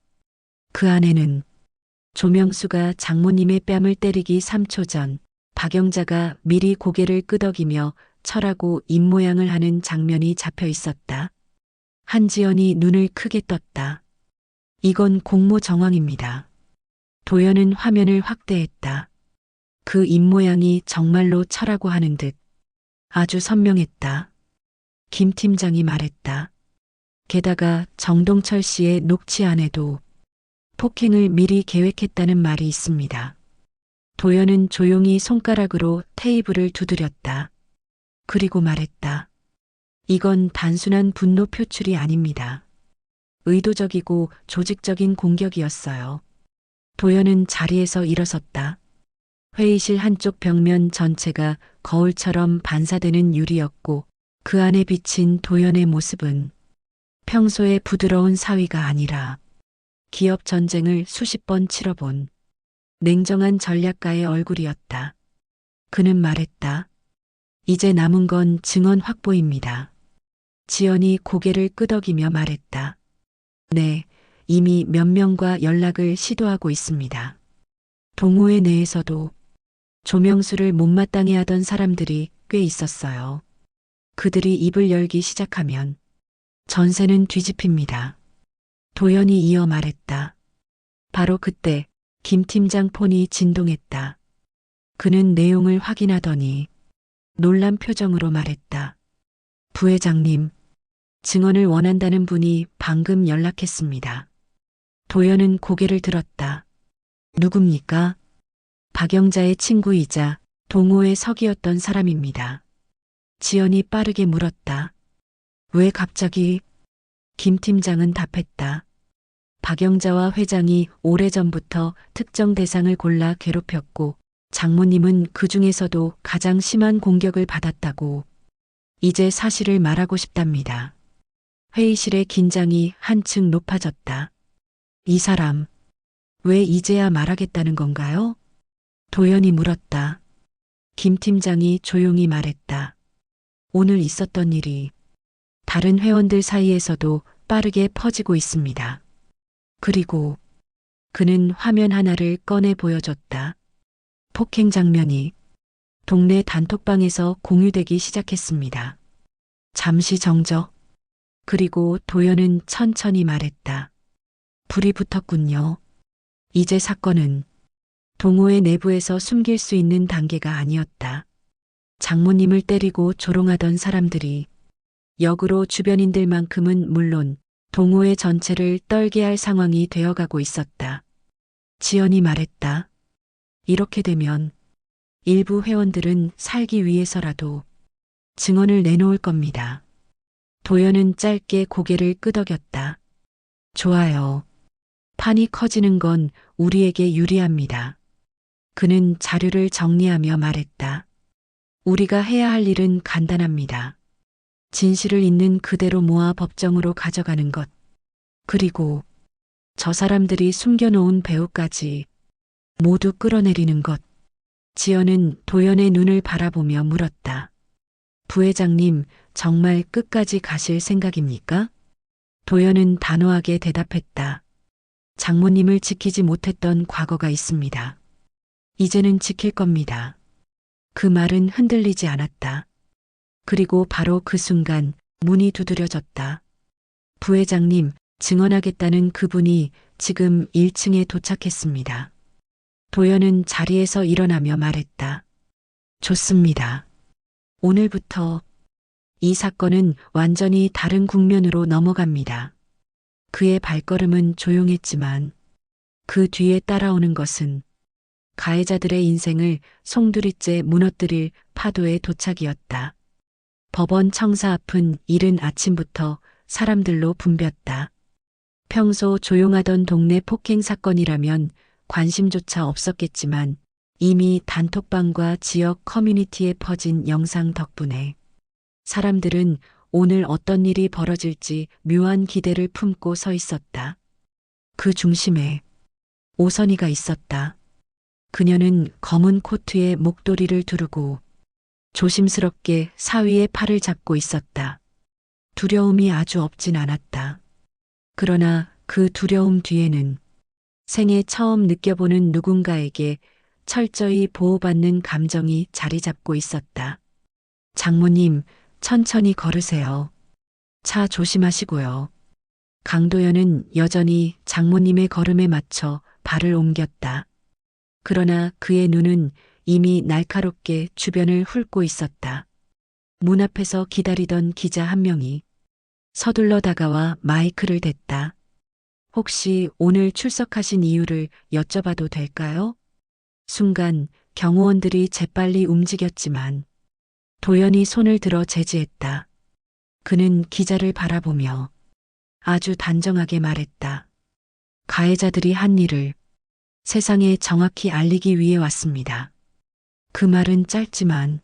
그 안에는 조명수가 장모님의 뺨을 때리기 3초 전 박영자가 미리 고개를 끄덕이며 철하고 입모양을 하는 장면이 잡혀 있었다. 한지연이 눈을 크게 떴다. 이건 공모 정황입니다. 도연은 화면을 확대했다. 그 입모양이 정말로 철하고 하는 듯 아주 선명했다. 김 팀장이 말했다. 게다가 정동철 씨의 녹취 안에도 폭행을 미리 계획했다는 말이 있습니다. 도연은 조용히 손가락으로 테이블을 두드렸다. 그리고 말했다. 이건 단순한 분노 표출이 아닙니다. 의도적이고 조직적인 공격이었어요. 도연은 자리에서 일어섰다. 회의실 한쪽 벽면 전체가 거울처럼 반사되는 유리였고 그 안에 비친 도연의 모습은 평소의 부드러운 사위가 아니라 기업 전쟁을 수십 번 치러본 냉정한 전략가의 얼굴이었다. 그는 말했다. 이제 남은 건 증언 확보입니다. 지연이 고개를 끄덕이며 말했다. 네, 이미 몇 명과 연락을 시도하고 있습니다. 동호회 내에서도 조명수를 못마땅해 하던 사람들이 꽤 있었어요. 그들이 입을 열기 시작하면 전세는 뒤집힙니다. 도연이 이어 말했다. 바로 그때 김 팀장 폰이 진동했다. 그는 내용을 확인하더니 놀란 표정으로 말했다. 부회장님, 증언을 원한다는 분이 방금 연락했습니다. 도연은 고개를 들었다. 누굽니까? 박영자의 친구이자 동호회 석이었던 사람입니다. 지연이 빠르게 물었다. 왜 갑자기? 김 팀장은 답했다. 박영자와 회장이 오래전부터 특정 대상을 골라 괴롭혔고 장모님은 그 중에서도 가장 심한 공격을 받았다고 이제 사실을 말하고 싶답니다. 회의실의 긴장이 한층 높아졌다. 이 사람, 왜 이제야 말하겠다는 건가요? 도연이 물었다. 김 팀장이 조용히 말했다. 오늘 있었던 일이 다른 회원들 사이에서도 빠르게 퍼지고 있습니다. 그리고 그는 화면 하나를 꺼내 보여줬다. 폭행 장면이 동네 단톡방에서 공유되기 시작했습니다. 잠시 정적. 그리고 도연은 천천히 말했다. 불이 붙었군요. 이제 사건은 동호회 내부에서 숨길 수 있는 단계가 아니었다. 장모님을 때리고 조롱하던 사람들이 역으로 주변인들만큼은 물론 동호회 전체를 떨게 할 상황이 되어가고 있었다. 지연이 말했다. 이렇게 되면 일부 회원들은 살기 위해서라도 증언을 내놓을 겁니다. 도연은 짧게 고개를 끄덕였다. 좋아요. 판이 커지는 건 우리에게 유리합니다. 그는 자료를 정리하며 말했다. 우리가 해야 할 일은 간단합니다. 진실을 있는 그대로 모아 법정으로 가져가는 것. 그리고 저 사람들이 숨겨놓은 배우까지 모두 끌어내리는 것. 지연은 도연의 눈을 바라보며 물었다. 부회장님, 정말 끝까지 가실 생각입니까? 도연은 단호하게 대답했다. 장모님을 지키지 못했던 과거가 있습니다. 이제는 지킬 겁니다. 그 말은 흔들리지 않았다. 그리고 바로 그 순간 문이 두드려졌다. 부회장님, 증언하겠다는 그분이 지금 1층에 도착했습니다. 도연은 자리에서 일어나며 말했다. 좋습니다. 오늘부터 이 사건은 완전히 다른 국면으로 넘어갑니다. 그의 발걸음은 조용했지만 그 뒤에 따라오는 것은 가해자들의 인생을 송두리째 무너뜨릴 파도의 도착이었다. 법원 청사 앞은 이른 아침부터 사람들로 붐볐다. 평소 조용하던 동네 폭행 사건이라면 관심조차 없었겠지만 이미 단톡방과 지역 커뮤니티에 퍼진 영상 덕분에 사람들은 오늘 어떤 일이 벌어질지 묘한 기대를 품고 서 있었다. 그 중심에 오선이가 있었다. 그녀는 검은 코트에 목도리를 두르고 조심스럽게 사위의 팔을 잡고 있었다. 두려움이 아주 없진 않았다. 그러나 그 두려움 뒤에는 생애 처음 느껴보는 누군가에게 철저히 보호받는 감정이 자리 잡고 있었다. 장모님, 천천히 걸으세요. 차 조심하시고요. 강도연은 여전히 장모님의 걸음에 맞춰 발을 옮겼다. 그러나 그의 눈은 이미 날카롭게 주변을 훑고 있었다. 문 앞에서 기다리던 기자 한 명이 서둘러 다가와 마이크를 댔다. 혹시 오늘 출석하신 이유를 여쭤봐도 될까요? 순간 경호원들이 재빨리 움직였지만 도연이 손을 들어 제지했다. 그는 기자를 바라보며 아주 단정하게 말했다. 가해자들이 한 일을 세상에 정확히 알리기 위해 왔습니다. 그 말은 짧지만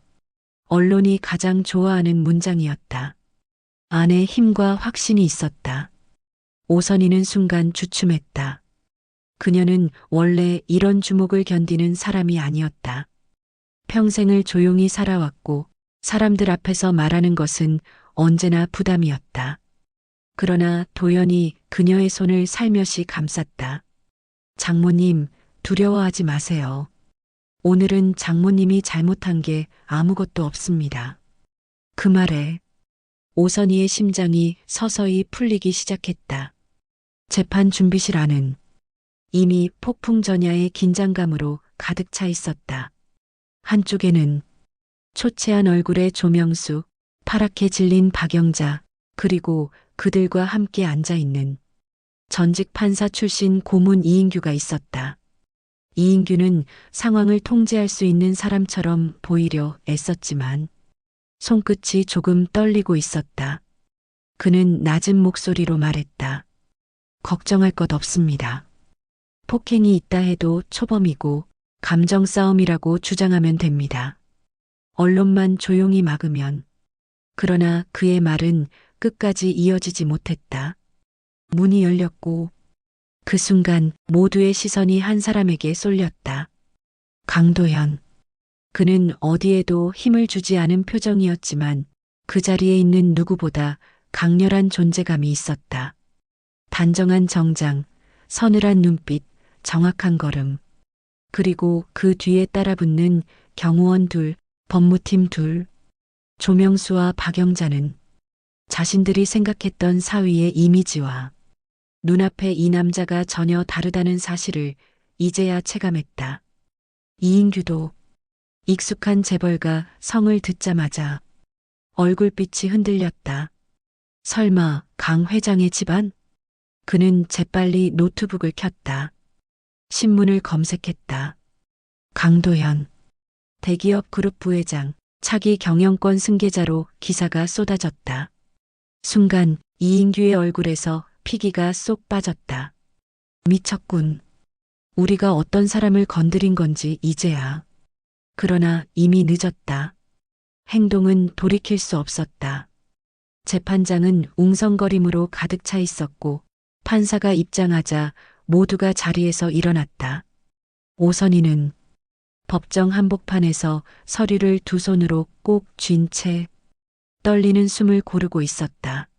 언론이 가장 좋아하는 문장이었다. 안에 힘과 확신이 있었다. 오선희는 순간 주춤했다. 그녀는 원래 이런 주목을 견디는 사람이 아니었다. 평생을 조용히 살아왔고 사람들 앞에서 말하는 것은 언제나 부담이었다. 그러나 도연이 그녀의 손을 살며시 감쌌다. 장모님, 두려워하지 마세요. 오늘은 장모님이 잘못한 게 아무것도 없습니다. 그 말에 오선희의 심장이 서서히 풀리기 시작했다. 재판 준비실 안은 이미 폭풍 전야의 긴장감으로 가득 차 있었다. 한쪽에는 초췌한 얼굴의 조명수, 파랗게 질린 박영자, 그리고 그들과 함께 앉아 있는 전직 판사 출신 고문 이인규가 있었다. 이인규는 상황을 통제할 수 있는 사람처럼 보이려 애썼지만 손끝이 조금 떨리고 있었다. 그는 낮은 목소리로 말했다. 걱정할 것 없습니다. 폭행이 있다 해도 초범이고 감정 싸움이라고 주장하면 됩니다. 언론만 조용히 막으면. 그러나 그의 말은 끝까지 이어지지 못했다. 문이 열렸고 그 순간 모두의 시선이 한 사람에게 쏠렸다. 강도현. 그는 어디에도 힘을 주지 않은 표정이었지만 그 자리에 있는 누구보다 강렬한 존재감이 있었다. 단정한 정장, 서늘한 눈빛, 정확한 걸음. 그리고 그 뒤에 따라붙는 경호원 둘, 법무팀 둘. 조명수와 박영자는 자신들이 생각했던 사위의 이미지와 눈앞에 이 남자가 전혀 다르다는 사실을 이제야 체감했다. 이인규도 익숙한 재벌가 성을 듣자마자 얼굴빛이 흔들렸다. 설마 강 회장의 집안? 그는 재빨리 노트북을 켰다. 신문을 검색했다. 강도현, 대기업 그룹 부회장, 차기 경영권 승계자로 기사가 쏟아졌다. 순간 이인규의 얼굴에서 피기가 쏙 빠졌다. 미쳤군. 우리가 어떤 사람을 건드린 건지 이제야. 그러나 이미 늦었다. 행동은 돌이킬 수 없었다. 재판장은 웅성거림으로 가득 차 있었고 판사가 입장하자 모두가 자리에서 일어났다. 오선희는 법정 한복판에서 서류를 두 손으로 꼭 쥔 채 떨리는 숨을 고르고 있었다.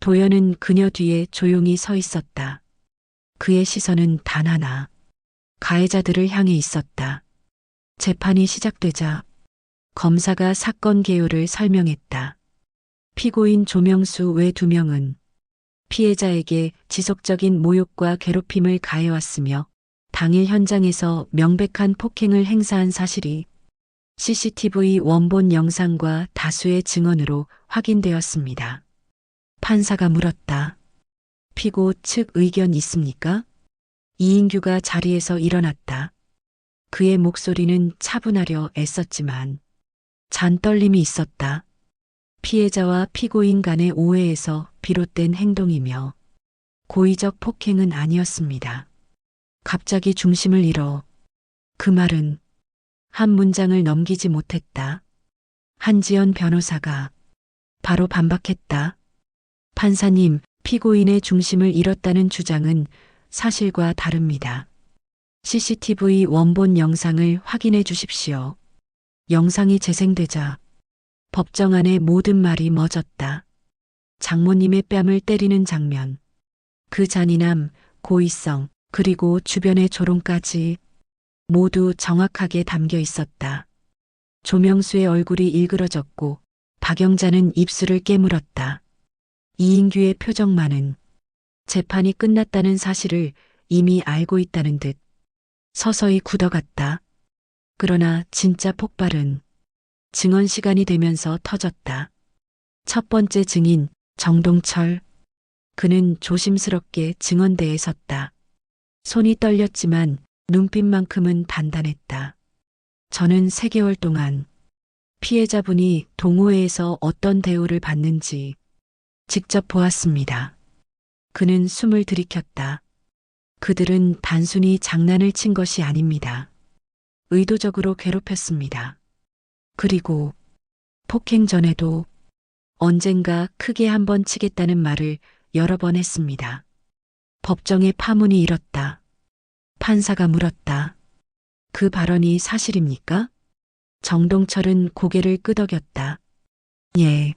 도연은 그녀 뒤에 조용히 서 있었다. 그의 시선은 단 하나, 가해자들을 향해 있었다. 재판이 시작되자 검사가 사건 개요를 설명했다. 피고인 조명수 외 2명은 피해자에게 지속적인 모욕과 괴롭힘을 가해왔으며 당일 현장에서 명백한 폭행을 행사한 사실이 CCTV 원본 영상과 다수의 증언으로 확인되었습니다. 판사가 물었다. 피고 측 의견 있습니까? 이인규가 자리에서 일어났다. 그의 목소리는 차분하려 애썼지만 잔떨림이 있었다. 피해자와 피고인 간의 오해에서 비롯된 행동이며 고의적 폭행은 아니었습니다. 갑자기 중심을 잃어 그 말은 한 문장을 넘기지 못했다. 한지연 변호사가 바로 반박했다. 판사님, 피고인의 중심을 잃었다는 주장은 사실과 다릅니다. CCTV 원본 영상을 확인해 주십시오. 영상이 재생되자 법정 안의 모든 말이 멎었다. 장모님의 뺨을 때리는 장면, 그 잔인함, 고의성, 그리고 주변의 조롱까지 모두 정확하게 담겨 있었다. 조명수의 얼굴이 일그러졌고 박영자는 입술을 깨물었다. 이인규의 표정만은 재판이 끝났다는 사실을 이미 알고 있다는 듯 서서히 굳어갔다. 그러나 진짜 폭발은 증언 시간이 되면서 터졌다. 첫 번째 증인 정동철. 그는 조심스럽게 증언대에 섰다. 손이 떨렸지만 눈빛만큼은 단단했다. 저는 3개월 동안 피해자분이 동호회에서 어떤 대우를 받는지 직접 보았습니다. 그는 숨을 들이켰다. 그들은 단순히 장난을 친 것이 아닙니다. 의도적으로 괴롭혔습니다. 그리고 폭행 전에도 언젠가 크게 한번 치겠다는 말을 여러 번 했습니다. 법정에 파문이 일었다. 판사가 물었다. 그 발언이 사실입니까? 정동철은 고개를 끄덕였다. 예,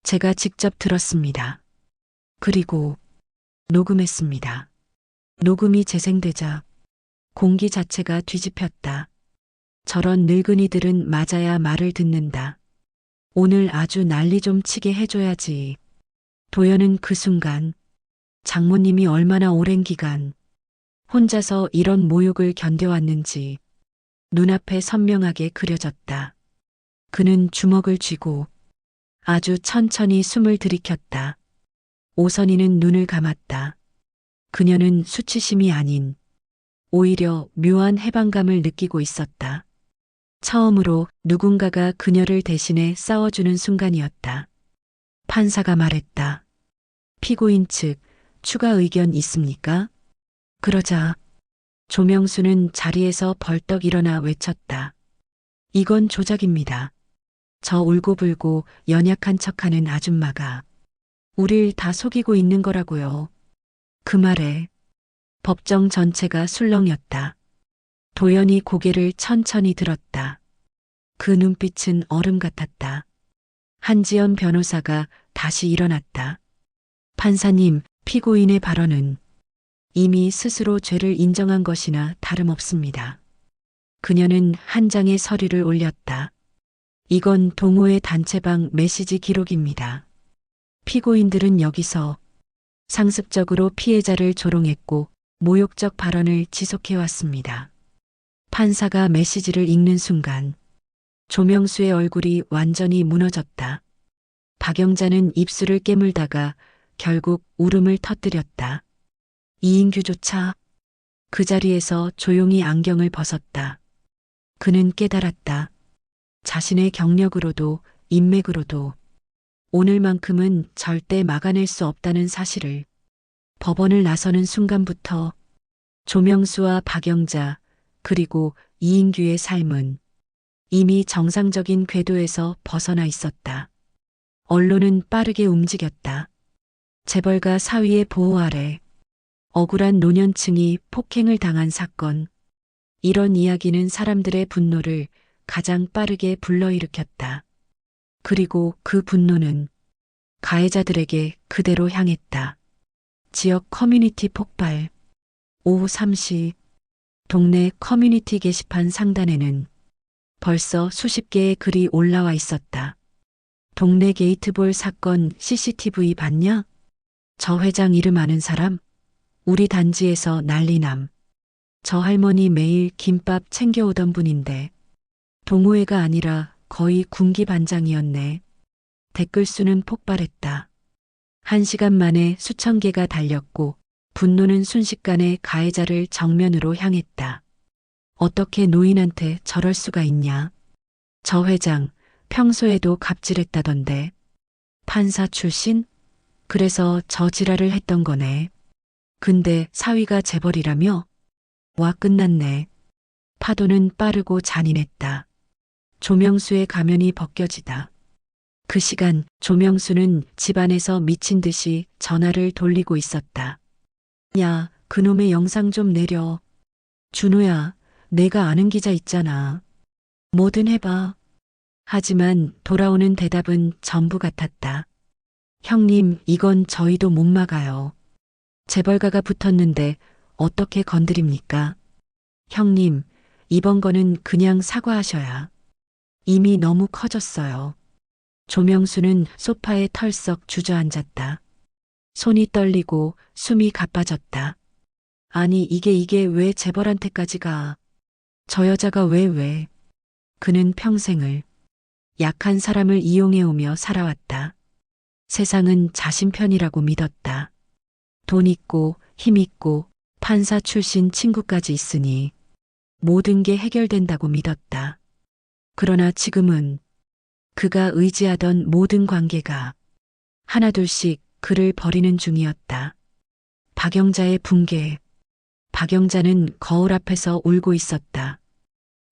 제가 직접 들었습니다. 그리고 녹음했습니다. 녹음이 재생되자 공기 자체가 뒤집혔다. 저런 늙은이들은 맞아야 말을 듣는다. 오늘 아주 난리 좀 치게 해줘야지. 도연은 그 순간 장모님이 얼마나 오랜 기간 혼자서 이런 모욕을 견뎌왔는지 눈앞에 선명하게 그려졌다. 그는 주먹을 쥐고 아주 천천히 숨을 들이켰다. 오선이는 눈을 감았다. 그녀는 수치심이 아닌 오히려 묘한 해방감을 느끼고 있었다. 처음으로 누군가가 그녀를 대신해 싸워주는 순간이었다. 판사가 말했다. 피고인 측 추가 의견 있습니까? 그러자 조명수는 자리에서 벌떡 일어나 외쳤다. 이건 조작입니다. 저 울고불고 연약한 척하는 아줌마가 우릴 다 속이고 있는 거라고요. 그 말에 법정 전체가 술렁였다. 도연이 고개를 천천히 들었다. 그 눈빛은 얼음 같았다. 한지연 변호사가 다시 일어났다. 판사님, 피고인의 발언은 이미 스스로 죄를 인정한 것이나 다름없습니다. 그녀는 한 장의 서류를 올렸다. 이건 동호회 단체방 메시지 기록입니다. 피고인들은 여기서 상습적으로 피해자를 조롱했고 모욕적 발언을 지속해왔습니다. 판사가 메시지를 읽는 순간 조명수의 얼굴이 완전히 무너졌다. 박영자는 입술을 깨물다가 결국 울음을 터뜨렸다. 이인규조차 그 자리에서 조용히 안경을 벗었다. 그는 깨달았다. 자신의 경력으로도 인맥으로도 오늘만큼은 절대 막아낼 수 없다는 사실을. 법원을 나서는 순간부터 조명수와 박영자 그리고 이인규의 삶은 이미 정상적인 궤도에서 벗어나 있었다. 언론은 빠르게 움직였다. 재벌가 사위의 보호 아래 억울한 노년층이 폭행을 당한 사건. 이런 이야기는 사람들의 분노를 가장 빠르게 불러일으켰다. 그리고 그 분노는 가해자들에게 그대로 향했다. 지역 커뮤니티 폭발. 오후 3시 동네 커뮤니티 게시판 상단에는 벌써 수십 개의 글이 올라와 있었다. 동네 게이트볼 사건 CCTV 봤냐? 저 회장 이름 아는 사람? 우리 단지에서 난리남. 저 할머니 매일 김밥 챙겨오던 분인데 동호회가 아니라 거의 군기반장이었네. 댓글 수는 폭발했다. 1시간 만에 수천 개가 달렸고 분노는 순식간에 가해자를 정면으로 향했다. 어떻게 노인한테 저럴 수가 있냐? 저 회장 평소에도 갑질했다던데. 판사 출신? 그래서 저 지랄을 했던 거네. 근데 사위가 재벌이라며? 와 끝났네. 파도는 빠르고 잔인했다. 조명수의 가면이 벗겨지다. 그 시간 조명수는 집안에서 미친 듯이 전화를 돌리고 있었다. 야, 그놈의 영상 좀 내려. 준호야, 내가 아는 기자 있잖아. 뭐든 해봐. 하지만 돌아오는 대답은 전부 같았다. 형님, 이건 저희도 못 막아요. 재벌가가 붙었는데 어떻게 건드립니까? 형님, 이번 거는 그냥 사과하셔야. 이미 너무 커졌어요. 조명수는 소파에 털썩 주저앉았다. 손이 떨리고 숨이 가빠졌다. 아니 이게 왜 재벌한테까지 가. 저 여자가 왜? 그는 평생을 약한 사람을 이용해오며 살아왔다. 세상은 자신 편이라고 믿었다. 돈 있고 힘 있고 판사 출신 친구까지 있으니 모든 게 해결된다고 믿었다. 그러나 지금은 그가 의지하던 모든 관계가 하나둘씩 그를 버리는 중이었다. 박영자의 붕괴. 박영자는 거울 앞에서 울고 있었다.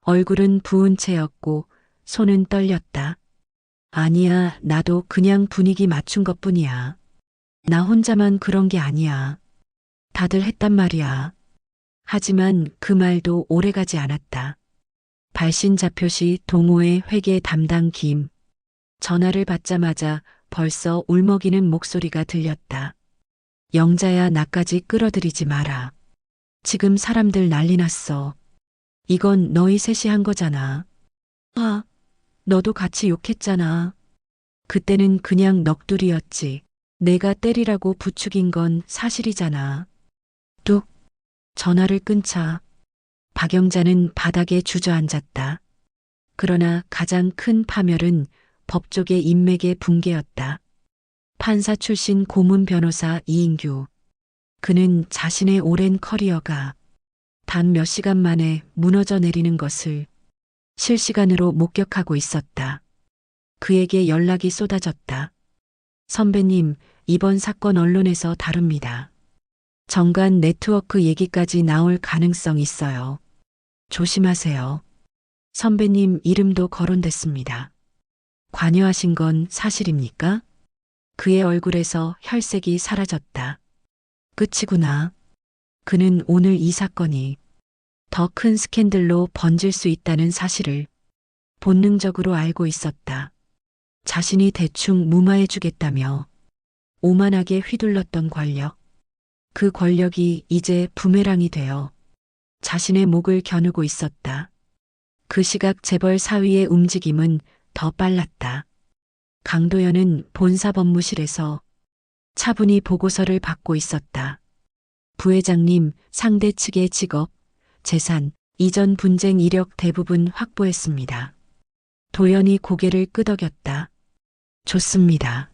얼굴은 부은 채였고 손은 떨렸다. 아니야, 나도 그냥 분위기 맞춘 것뿐이야. 나 혼자만 그런 게 아니야. 다들 했단 말이야. 하지만 그 말도 오래가지 않았다. 발신자표시 동호회 회계 담당 김. 전화를 받자마자 벌써 울먹이는 목소리가 들렸다. 영자야, 나까지 끌어들이지 마라. 지금 사람들 난리 났어. 이건 너희 셋이 한 거잖아. 아, 너도 같이 욕했잖아. 그때는 그냥 넋두리였지. 내가 때리라고 부추긴 건 사실이잖아. 뚝. 전화를 끊자 박영자는 바닥에 주저앉았다. 그러나 가장 큰 파멸은 법조계 인맥의 붕괴였다. 판사 출신 고문 변호사 이인규. 그는 자신의 오랜 커리어가 단 몇 시간 만에 무너져 내리는 것을 실시간으로 목격하고 있었다. 그에게 연락이 쏟아졌다. 선배님, 이번 사건 언론에서 다룹니다. 정관 네트워크 얘기까지 나올 가능성 있어요. 조심하세요. 선배님 이름도 거론됐습니다. 관여하신 건 사실입니까? 그의 얼굴에서 혈색이 사라졌다. 끝이구나. 그는 오늘 이 사건이 더 큰 스캔들로 번질 수 있다는 사실을 본능적으로 알고 있었다. 자신이 대충 무마해주겠다며 오만하게 휘둘렀던 권력. 그 권력이 이제 부메랑이 되어 자신의 목을 겨누고 있었다. 그 시각 재벌 사위의 움직임은 더 빨랐다. 강도연은 본사법무실에서 차분히 보고서를 받고 있었다. 부회장님, 상대 측의 직업, 재산, 이전 분쟁 이력 대부분 확보했습니다. 도연이 고개를 끄덕였다. 좋습니다.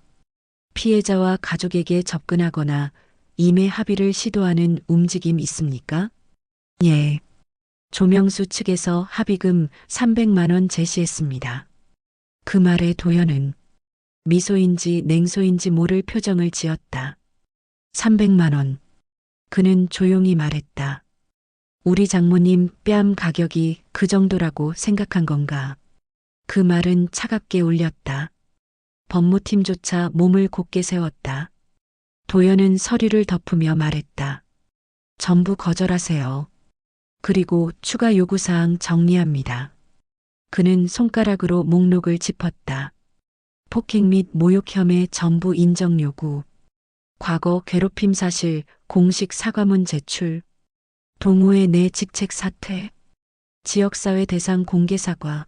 피해자와 가족에게 접근하거나 임의 합의를 시도하는 움직임 있습니까? 예. 조명수 측에서 합의금 300만 원 제시했습니다. 그 말에 도연은 미소인지 냉소인지 모를 표정을 지었다. 300만 원. 그는 조용히 말했다. 우리 장모님 뺨 가격이 그 정도라고 생각한 건가? 그 말은 차갑게 울렸다. 법무팀조차 몸을 곧게 세웠다. 도연은 서류를 덮으며 말했다. 전부 거절하세요. 그리고 추가 요구사항 정리합니다. 그는 손가락으로 목록을 짚었다. 폭행 및 모욕 혐의 전부 인정 요구. 과거 괴롭힘 사실 공식 사과문 제출. 동호회 내 직책 사퇴. 지역사회 대상 공개 사과.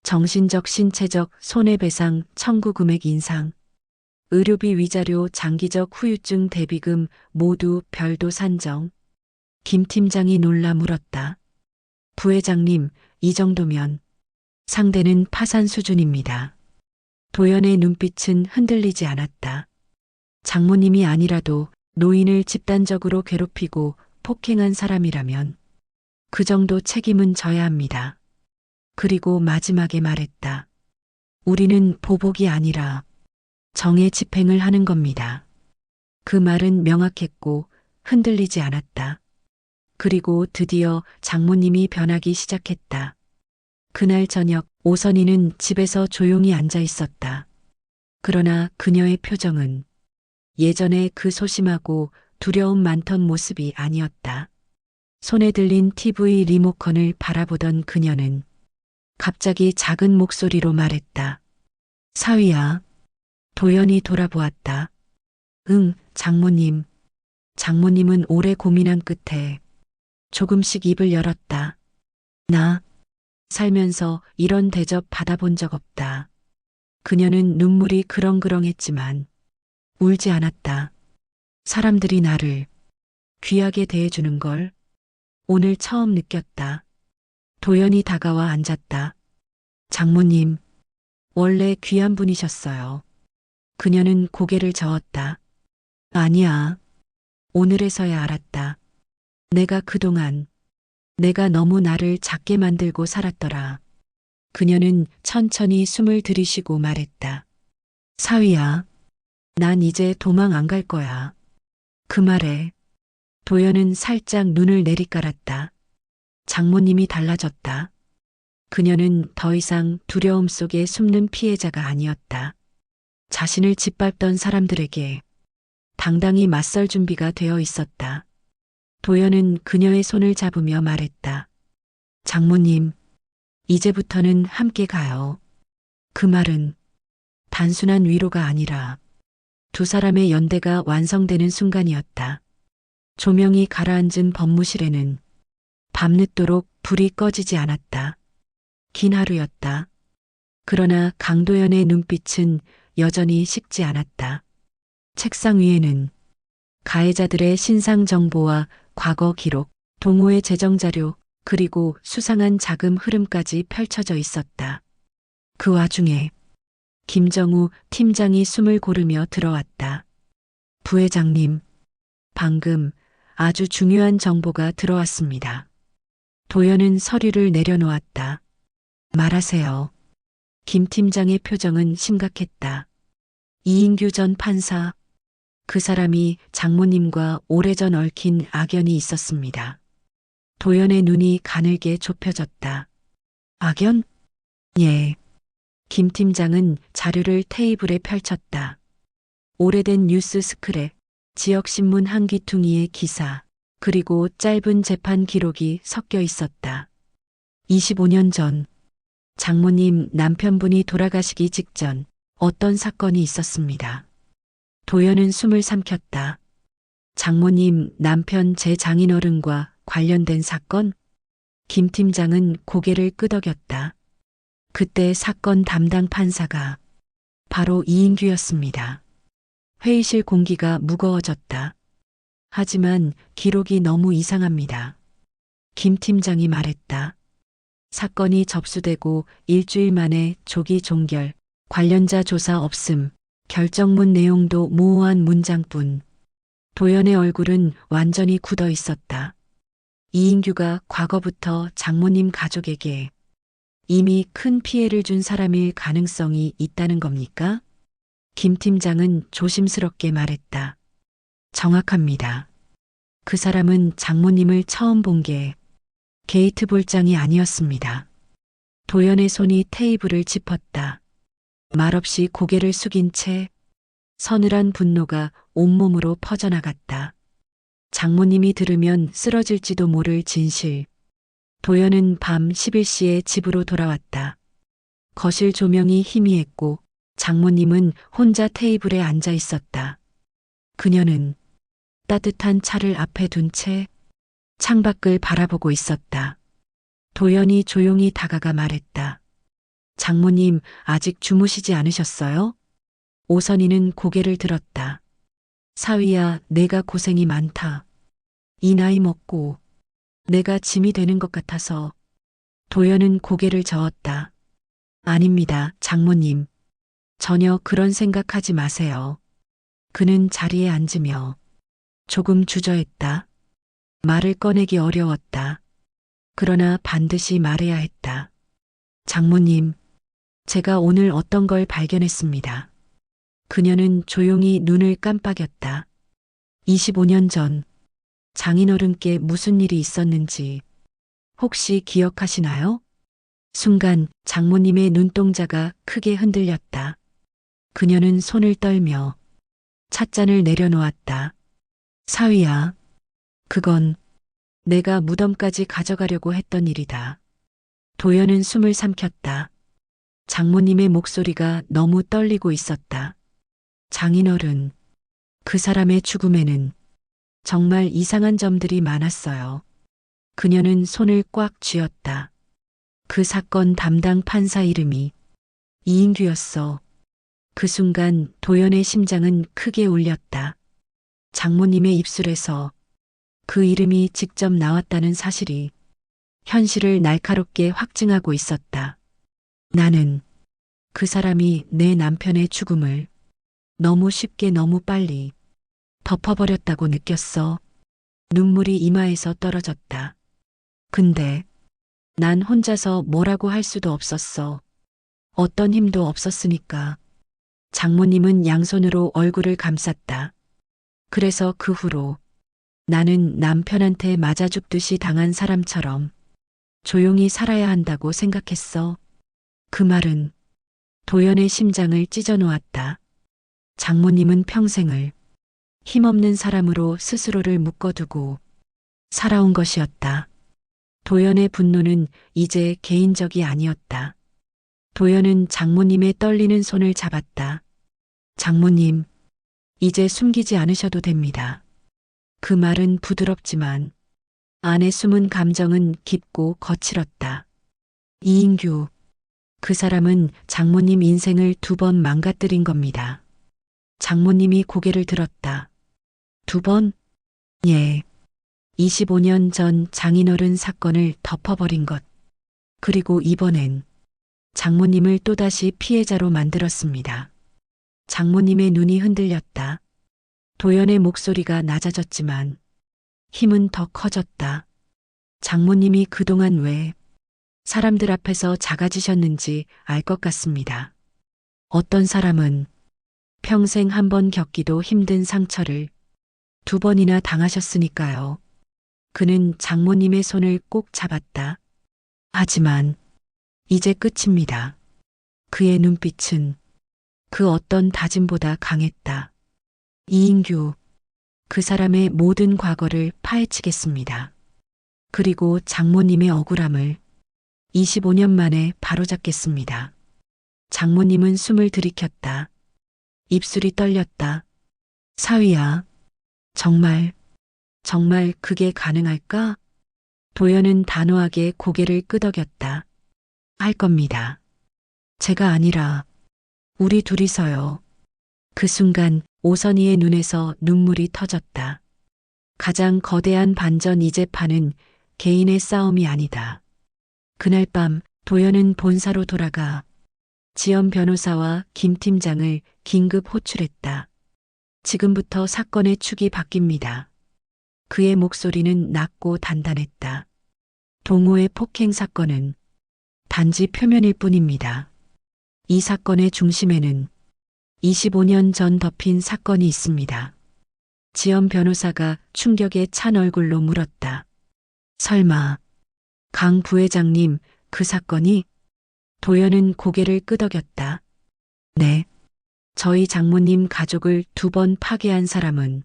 정신적 신체적 손해배상 청구 금액 인상. 의료비 위자료 장기적 후유증 대비금 모두 별도 산정. 김 팀장이 놀라 물었다. 부회장님, 이 정도면 상대는 파산 수준입니다. 도연의 눈빛은 흔들리지 않았다. 장모님이 아니라도 노인을 집단적으로 괴롭히고 폭행한 사람이라면 그 정도 책임은 져야 합니다. 그리고 마지막에 말했다. 우리는 보복이 아니라 정의 집행을 하는 겁니다. 그 말은 명확했고 흔들리지 않았다. 그리고 드디어 장모님이 변하기 시작했다. 그날 저녁 오선희는 집에서 조용히 앉아 있었다. 그러나 그녀의 표정은 예전에 그 소심하고 두려움 많던 모습이 아니었다. 손에 들린 TV 리모컨을 바라보던 그녀는 갑자기 작은 목소리로 말했다. 사위야. 도연이 돌아보았다. 응, 장모님. 장모님은 오래 고민한 끝에 조금씩 입을 열었다. 나 살면서 이런 대접 받아본 적 없다. 그녀는 눈물이 그렁그렁했지만 울지 않았다. 사람들이 나를 귀하게 대해주는 걸 오늘 처음 느꼈다. 도연이 다가와 앉았다. 장모님, 원래 귀한 분이셨어요. 그녀는 고개를 저었다. 아니야. 오늘에서야 알았다. 내가 그동안 내가 너무 나를 작게 만들고 살았더라. 그녀는 천천히 숨을 들이쉬고 말했다. 사위야, 난 이제 도망 안 갈 거야. 그 말에 도연은 살짝 눈을 내리깔았다. 장모님이 달라졌다. 그녀는 더 이상 두려움 속에 숨는 피해자가 아니었다. 자신을 짓밟던 사람들에게 당당히 맞설 준비가 되어 있었다. 도연은 그녀의 손을 잡으며 말했다. 장모님, 이제부터는 함께 가요. 그 말은 단순한 위로가 아니라 두 사람의 연대가 완성되는 순간이었다. 조명이 가라앉은 법무실에는 밤늦도록 불이 꺼지지 않았다. 긴 하루였다. 그러나 강도연의 눈빛은 여전히 식지 않았다. 책상 위에는 가해자들의 신상 정보와 과거 기록, 동호회 재정 자료, 그리고 수상한 자금 흐름까지 펼쳐져 있었다. 그 와중에 김정우 팀장이 숨을 고르며 들어왔다. 부회장님, 방금 아주 중요한 정보가 들어왔습니다. 도연은 서류를 내려놓았다. 말하세요. 김 팀장의 표정은 심각했다. 이인규 전 판사, 그 사람이 장모님과 오래전 얽힌 악연이 있었습니다. 도연의 눈이 가늘게 좁혀졌다. 악연? 예. 김 팀장은 자료를 테이블에 펼쳤다. 오래된 뉴스 스크랩, 지역신문 한 귀퉁이의 기사, 그리고 짧은 재판 기록이 섞여 있었다. 25년 전, 장모님 남편분이 돌아가시기 직전 어떤 사건이 있었습니다. 도연은 숨을 삼켰다. 장모님 남편 제 장인어른과 관련된 사건? 김 팀장은 고개를 끄덕였다. 그때 사건 담당 판사가 바로 이인규였습니다. 회의실 공기가 무거워졌다. 하지만 기록이 너무 이상합니다. 김 팀장이 말했다. 사건이 접수되고 일주일 만에 조기 종결, 관련자 조사 없음, 결정문 내용도 모호한 문장뿐. 도연의 얼굴은 완전히 굳어 있었다. 이인규가 과거부터 장모님 가족에게 이미 큰 피해를 준 사람일 가능성이 있다는 겁니까? 김 팀장은 조심스럽게 말했다. 정확합니다. 그 사람은 장모님을 처음 본 게 게이트 볼장이 아니었습니다. 도연의 손이 테이블을 짚었다. 말없이 고개를 숙인 채 서늘한 분노가 온몸으로 퍼져나갔다. 장모님이 들으면 쓰러질지도 모를 진실. 도연은 밤 11시에 집으로 돌아왔다. 거실 조명이 희미했고 장모님은 혼자 테이블에 앉아 있었다. 그녀는 따뜻한 차를 앞에 둔 채 창밖을 바라보고 있었다. 도연이 조용히 다가가 말했다. 장모님 아직 주무시지 않으셨어요? 오선희는 고개를 들었다. 사위야, 내가 고생이 많다. 이 나이 먹고 내가 짐이 되는 것 같아서. 도연은 고개를 저었다. 아닙니다, 장모님. 전혀 그런 생각하지 마세요. 그는 자리에 앉으며 조금 주저했다. 말을 꺼내기 어려웠다. 그러나 반드시 말해야 했다. 장모님, 제가 오늘 어떤 걸 발견했습니다. 그녀는 조용히 눈을 깜빡였다. 25년 전 장인어른께 무슨 일이 있었는지 혹시 기억하시나요? 순간 장모님의 눈동자가 크게 흔들렸다. 그녀는 손을 떨며 찻잔을 내려놓았다. 사위야, 그건 내가 무덤까지 가져가려고 했던 일이다. 도연은 숨을 삼켰다. 장모님의 목소리가 너무 떨리고 있었다. 장인어른, 그 사람의 죽음에는 정말 이상한 점들이 많았어요. 그녀는 손을 꽉 쥐었다. 그 사건 담당 판사 이름이 이인규였어. 그 순간 도연의 심장은 크게 울렸다. 장모님의 입술에서 그 이름이 직접 나왔다는 사실이 현실을 날카롭게 확증하고 있었다. 나는 그 사람이 내 남편의 죽음을 너무 쉽게 너무 빨리 덮어버렸다고 느꼈어. 눈물이 이마에서 떨어졌다. 근데 난 혼자서 뭐라고 할 수도 없었어. 어떤 힘도 없었으니까. 장모님은 양손으로 얼굴을 감쌌다. 그래서 그 후로 나는 남편한테 맞아 죽듯이 당한 사람처럼 조용히 살아야 한다고 생각했어. 그 말은 도연의 심장을 찢어 놓았다. 장모님은 평생을 힘없는 사람으로 스스로를 묶어두고 살아온 것이었다. 도연의 분노는 이제 개인적이 아니었다. 도연은 장모님의 떨리는 손을 잡았다. 장모님, 이제 숨기지 않으셔도 됩니다. 그 말은 부드럽지만 안에 숨은 감정은 깊고 거칠었다. 이인규, 그 사람은 장모님 인생을 2번 망가뜨린 겁니다. 장모님이 고개를 들었다. 2번? 예. 25년 전 장인어른 사건을 덮어버린 것. 그리고 이번엔 장모님을 또다시 피해자로 만들었습니다. 장모님의 눈이 흔들렸다. 도연의 목소리가 낮아졌지만 힘은 더 커졌다. 장모님이 그동안 왜 사람들 앞에서 작아지셨는지 알 것 같습니다. 어떤 사람은 평생 한 번 겪기도 힘든 상처를 2번이나 당하셨으니까요. 그는 장모님의 손을 꼭 잡았다. 하지만 이제 끝입니다. 그의 눈빛은 그 어떤 다짐보다 강했다. 이인규, 그 사람의 모든 과거를 파헤치겠습니다. 그리고 장모님의 억울함을 25년 만에 바로잡겠습니다. 장모님은 숨을 들이켰다. 입술이 떨렸다. 사위야, 정말 그게 가능할까? 도연은 단호하게 고개를 끄덕였다. 할 겁니다. 제가 아니라 우리 둘이서요. 그 순간 오선희의 눈에서 눈물이 터졌다. 가장 거대한 반전 이 재판은 개인의 싸움이 아니다. 그날 밤 도연은 본사로 돌아가 지연 변호사와 김 팀장을 긴급 호출했다. 지금부터 사건의 축이 바뀝니다. 그의 목소리는 낮고 단단했다. 동호의 폭행 사건은 단지 표면일 뿐입니다. 이 사건의 중심에는 25년 전 덮인 사건이 있습니다. 지연 변호사가 충격에 찬 얼굴로 물었다. 설마 강 부회장님 그 사건이? 도연은 고개를 끄덕였다. 네. 저희 장모님 가족을 2번 파괴한 사람은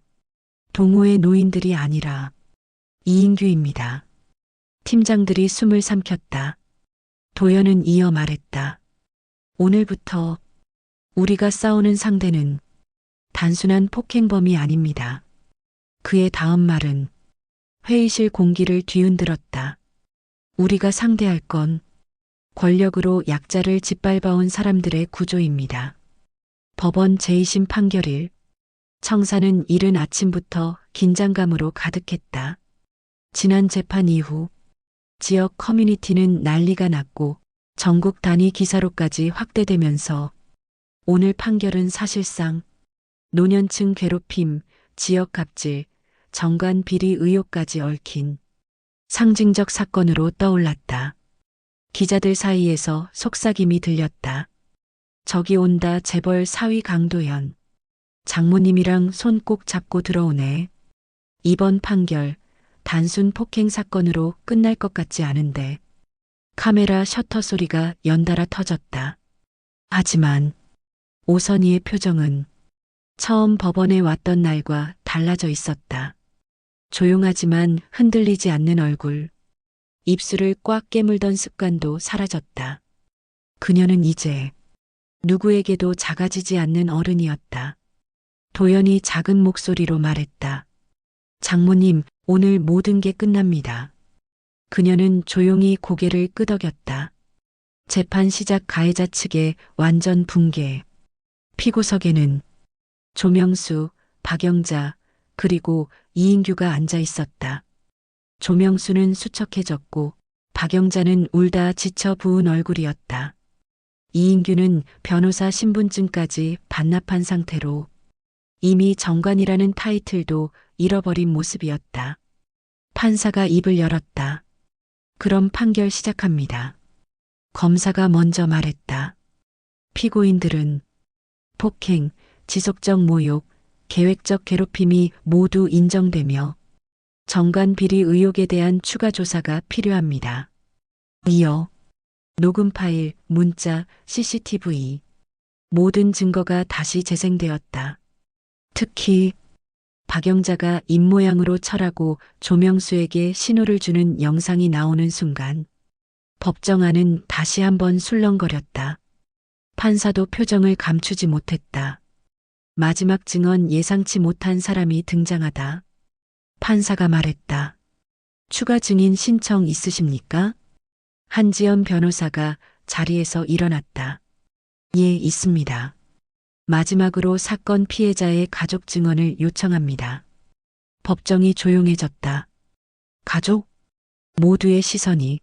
동호회 노인들이 아니라 이인규입니다. 팀장들이 숨을 삼켰다. 도연은 이어 말했다. 오늘부터 우리가 싸우는 상대는 단순한 폭행범이 아닙니다. 그의 다음 말은 회의실 공기를 뒤흔들었다. 우리가 상대할 건 권력으로 약자를 짓밟아온 사람들의 구조입니다. 법원 제2심 판결일. 청사는 이른 아침부터 긴장감으로 가득했다. 지난 재판 이후 지역 커뮤니티는 난리가 났고 전국 단위 기사로까지 확대되면서 오늘 판결은 사실상 노년층 괴롭힘, 지역 갑질, 정관 비리 의혹까지 얽힌 상징적 사건으로 떠올랐다. 기자들 사이에서 속삭임이 들렸다. 저기 온다 재벌 사위 강도현. 장모님이랑 손 꼭 잡고 들어오네. 이번 판결 단순 폭행 사건으로 끝날 것 같지 않은데. 카메라 셔터 소리가 연달아 터졌다. 하지만 오선희의 표정은 처음 법원에 왔던 날과 달라져 있었다. 조용하지만 흔들리지 않는 얼굴, 입술을 꽉 깨물던 습관도 사라졌다. 그녀는 이제 누구에게도 작아지지 않는 어른이었다. 도연이 작은 목소리로 말했다. 장모님, 오늘 모든 게 끝납니다. 그녀는 조용히 고개를 끄덕였다. 재판 시작 가해자 측의 완전 붕괴. 피고석에는 조명수, 박영자, 그리고 이인규가 앉아 있었다. 조명수는 수척해졌고 박영자는 울다 지쳐 부은 얼굴이었다. 이인규는 변호사 신분증까지 반납한 상태로 이미 정관이라는 타이틀도 잃어버린 모습이었다. 판사가 입을 열었다. 그럼 판결 시작합니다. 검사가 먼저 말했다. 피고인들은 폭행, 지속적 모욕, 계획적 괴롭힘이 모두 인정되며 정관 비리 의혹에 대한 추가 조사가 필요합니다. 이어 녹음 파일, 문자, CCTV 모든 증거가 다시 재생되었다. 특히 박영자가 입모양으로 철하고 조명수에게 신호를 주는 영상이 나오는 순간 법정안은 다시 한번 술렁거렸다. 판사도 표정을 감추지 못했다. 마지막 증언 예상치 못한 사람이 등장하다. 판사가 말했다. 추가 증인 신청 있으십니까? 한지연 변호사가 자리에서 일어났다. 예, 있습니다. 마지막으로 사건 피해자의 가족 증언을 요청합니다. 법정이 조용해졌다. 가족? 모두의 시선이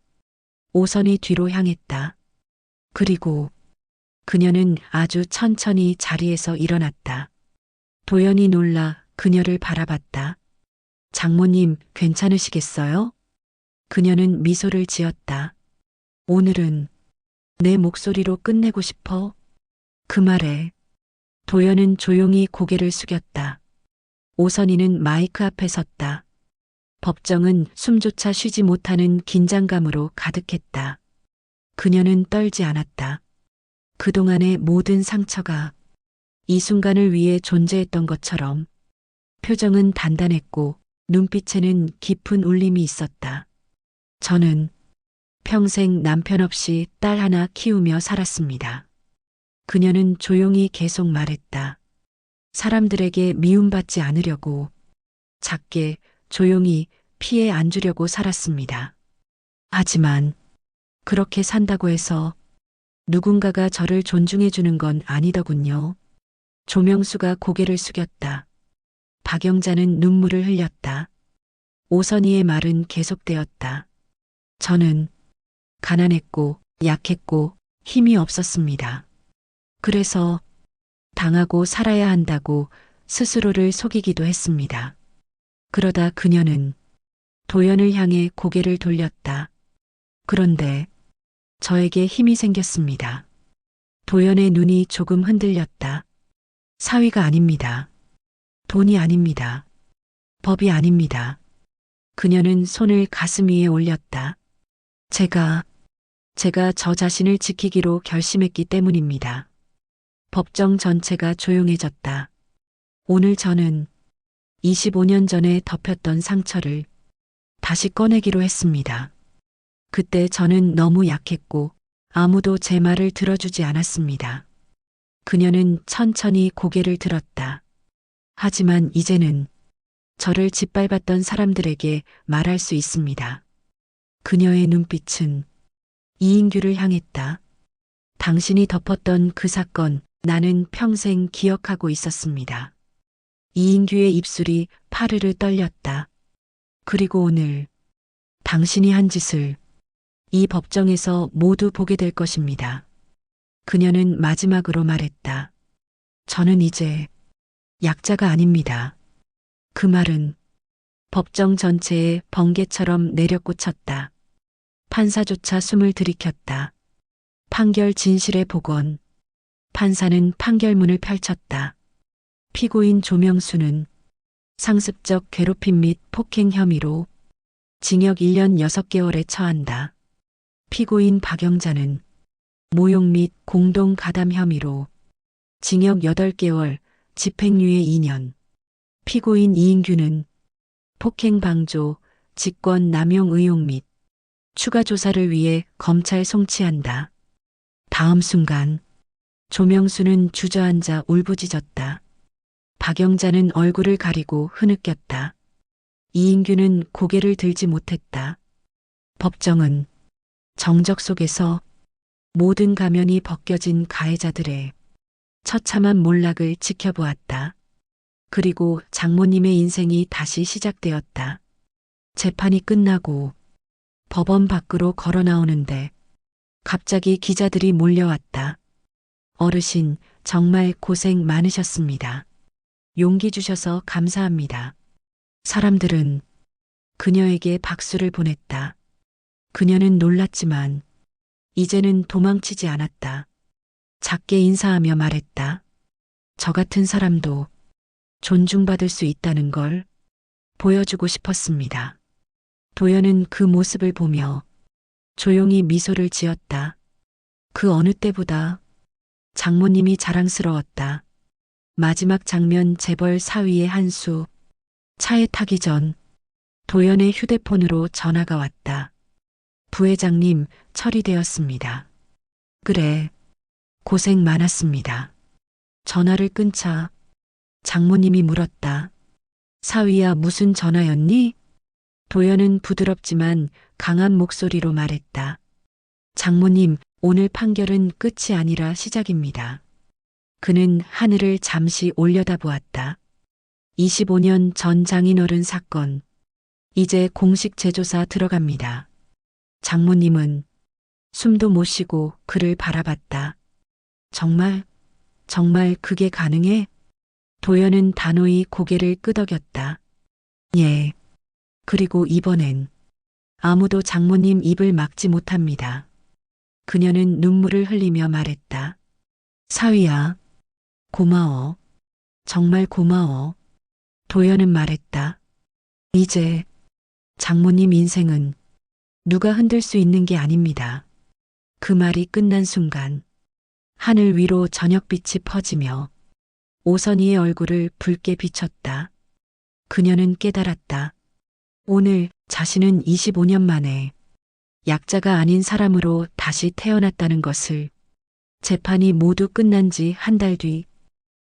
오선이 뒤로 향했다. 그리고 그녀는 아주 천천히 자리에서 일어났다. 도연이 놀라 그녀를 바라봤다. 장모님, 괜찮으시겠어요? 그녀는 미소를 지었다. 오늘은 내 목소리로 끝내고 싶어. 그 말에 도연은 조용히 고개를 숙였다. 오선이는 마이크 앞에 섰다. 법정은 숨조차 쉬지 못하는 긴장감으로 가득했다. 그녀는 떨지 않았다. 그동안의 모든 상처가 이 순간을 위해 존재했던 것처럼 표정은 단단했고 눈빛에는 깊은 울림이 있었다. 저는 평생 남편 없이 딸 하나 키우며 살았습니다. 그녀는 조용히 계속 말했다. 사람들에게 미움받지 않으려고 작게 조용히 피해 안 주려고 살았습니다. 하지만 그렇게 산다고 해서 누군가가 저를 존중해 주는 건 아니더군요. 조명수가 고개를 숙였다. 박영자는 눈물을 흘렸다. 오선희의 말은 계속되었다. 저는 가난했고 약했고 힘이 없었습니다. 그래서 당하고 살아야 한다고 스스로를 속이기도 했습니다. 그러다 그녀는 도연을 향해 고개를 돌렸다. 그런데 저에게 힘이 생겼습니다. 도연의 눈이 조금 흔들렸다. 사위가 아닙니다. 돈이 아닙니다. 법이 아닙니다. 그녀는 손을 가슴 위에 올렸다. 제가 저 자신을 지키기로 결심했기 때문입니다. 법정 전체가 조용해졌다. 오늘 저는 25년 전에 덮였던 상처를 다시 꺼내기로 했습니다. 그때 저는 너무 약했고 아무도 제 말을 들어주지 않았습니다. 그녀는 천천히 고개를 들었다. 하지만 이제는 저를 짓밟았던 사람들에게 말할 수 있습니다. 그녀의 눈빛은 이인규를 향했다. 당신이 덮었던 그 사건 나는 평생 기억하고 있었습니다. 이인규의 입술이 파르르 떨렸다. 그리고 오늘 당신이 한 짓을 이 법정에서 모두 보게 될 것입니다. 그녀는 마지막으로 말했다. 저는 이제 약자가 아닙니다. 그 말은 법정 전체에 번개처럼 내려꽂혔다. 판사조차 숨을 들이켰다. 판결 진실의 복원. 판사는 판결문을 펼쳤다. 피고인 조명수는 상습적 괴롭힘 및 폭행 혐의로 징역 1년 6개월에 처한다. 피고인 박영자는 모욕 및 공동 가담 혐의로 징역 8개월, 집행유예 2년. 피고인 이인규는 폭행 방조, 직권 남용 의혹 및 추가 조사를 위해 검찰 송치한다. 다음 순간 조명수는 주저앉아 울부짖었다. 박영자는 얼굴을 가리고 흐느꼈다. 이인규는 고개를 들지 못했다. 법정은 정적 속에서 모든 가면이 벗겨진 가해자들의 처참한 몰락을 지켜보았다. 그리고 장모님의 인생이 다시 시작되었다. 재판이 끝나고 법원 밖으로 걸어 나오는데 갑자기 기자들이 몰려왔다. 어르신, 정말 고생 많으셨습니다. 용기 주셔서 감사합니다. 사람들은 그녀에게 박수를 보냈다. 그녀는 놀랐지만 이제는 도망치지 않았다. 작게 인사하며 말했다. 저 같은 사람도 존중받을 수 있다는 걸 보여주고 싶었습니다. 도연은 그 모습을 보며 조용히 미소를 지었다. 그 어느 때보다 장모님이 자랑스러웠다. 마지막 장면 재벌 사위의 한 수. 차에 타기 전 도연의 휴대폰으로 전화가 왔다. 부회장님, 처리되었습니다. 그래, 고생 많았습니다. 전화를 끊자 장모님이 물었다. 사위야, 무슨 전화였니? 도연은 부드럽지만 강한 목소리로 말했다. 장모님, 오늘 판결은 끝이 아니라 시작입니다. 그는 하늘을 잠시 올려다보았다. 25년 전 장인어른 사건. 이제 공식 재조사 들어갑니다. 장모님은 숨도 못 쉬고 그를 바라봤다. 정말 그게 가능해? 도연은 단호히 고개를 끄덕였다. 예. 그리고 이번엔 아무도 장모님 입을 막지 못합니다. 그녀는 눈물을 흘리며 말했다. 사위야, 고마워. 정말 고마워. 도연은 말했다. 이제 장모님 인생은 누가 흔들 수 있는 게 아닙니다. 그 말이 끝난 순간 하늘 위로 저녁빛이 퍼지며 오선희의 얼굴을 붉게 비췄다. 그녀는 깨달았다. 오늘 자신은 25년 만에 약자가 아닌 사람으로 다시 태어났다는 것을. 재판이 모두 끝난 지 한 달 뒤,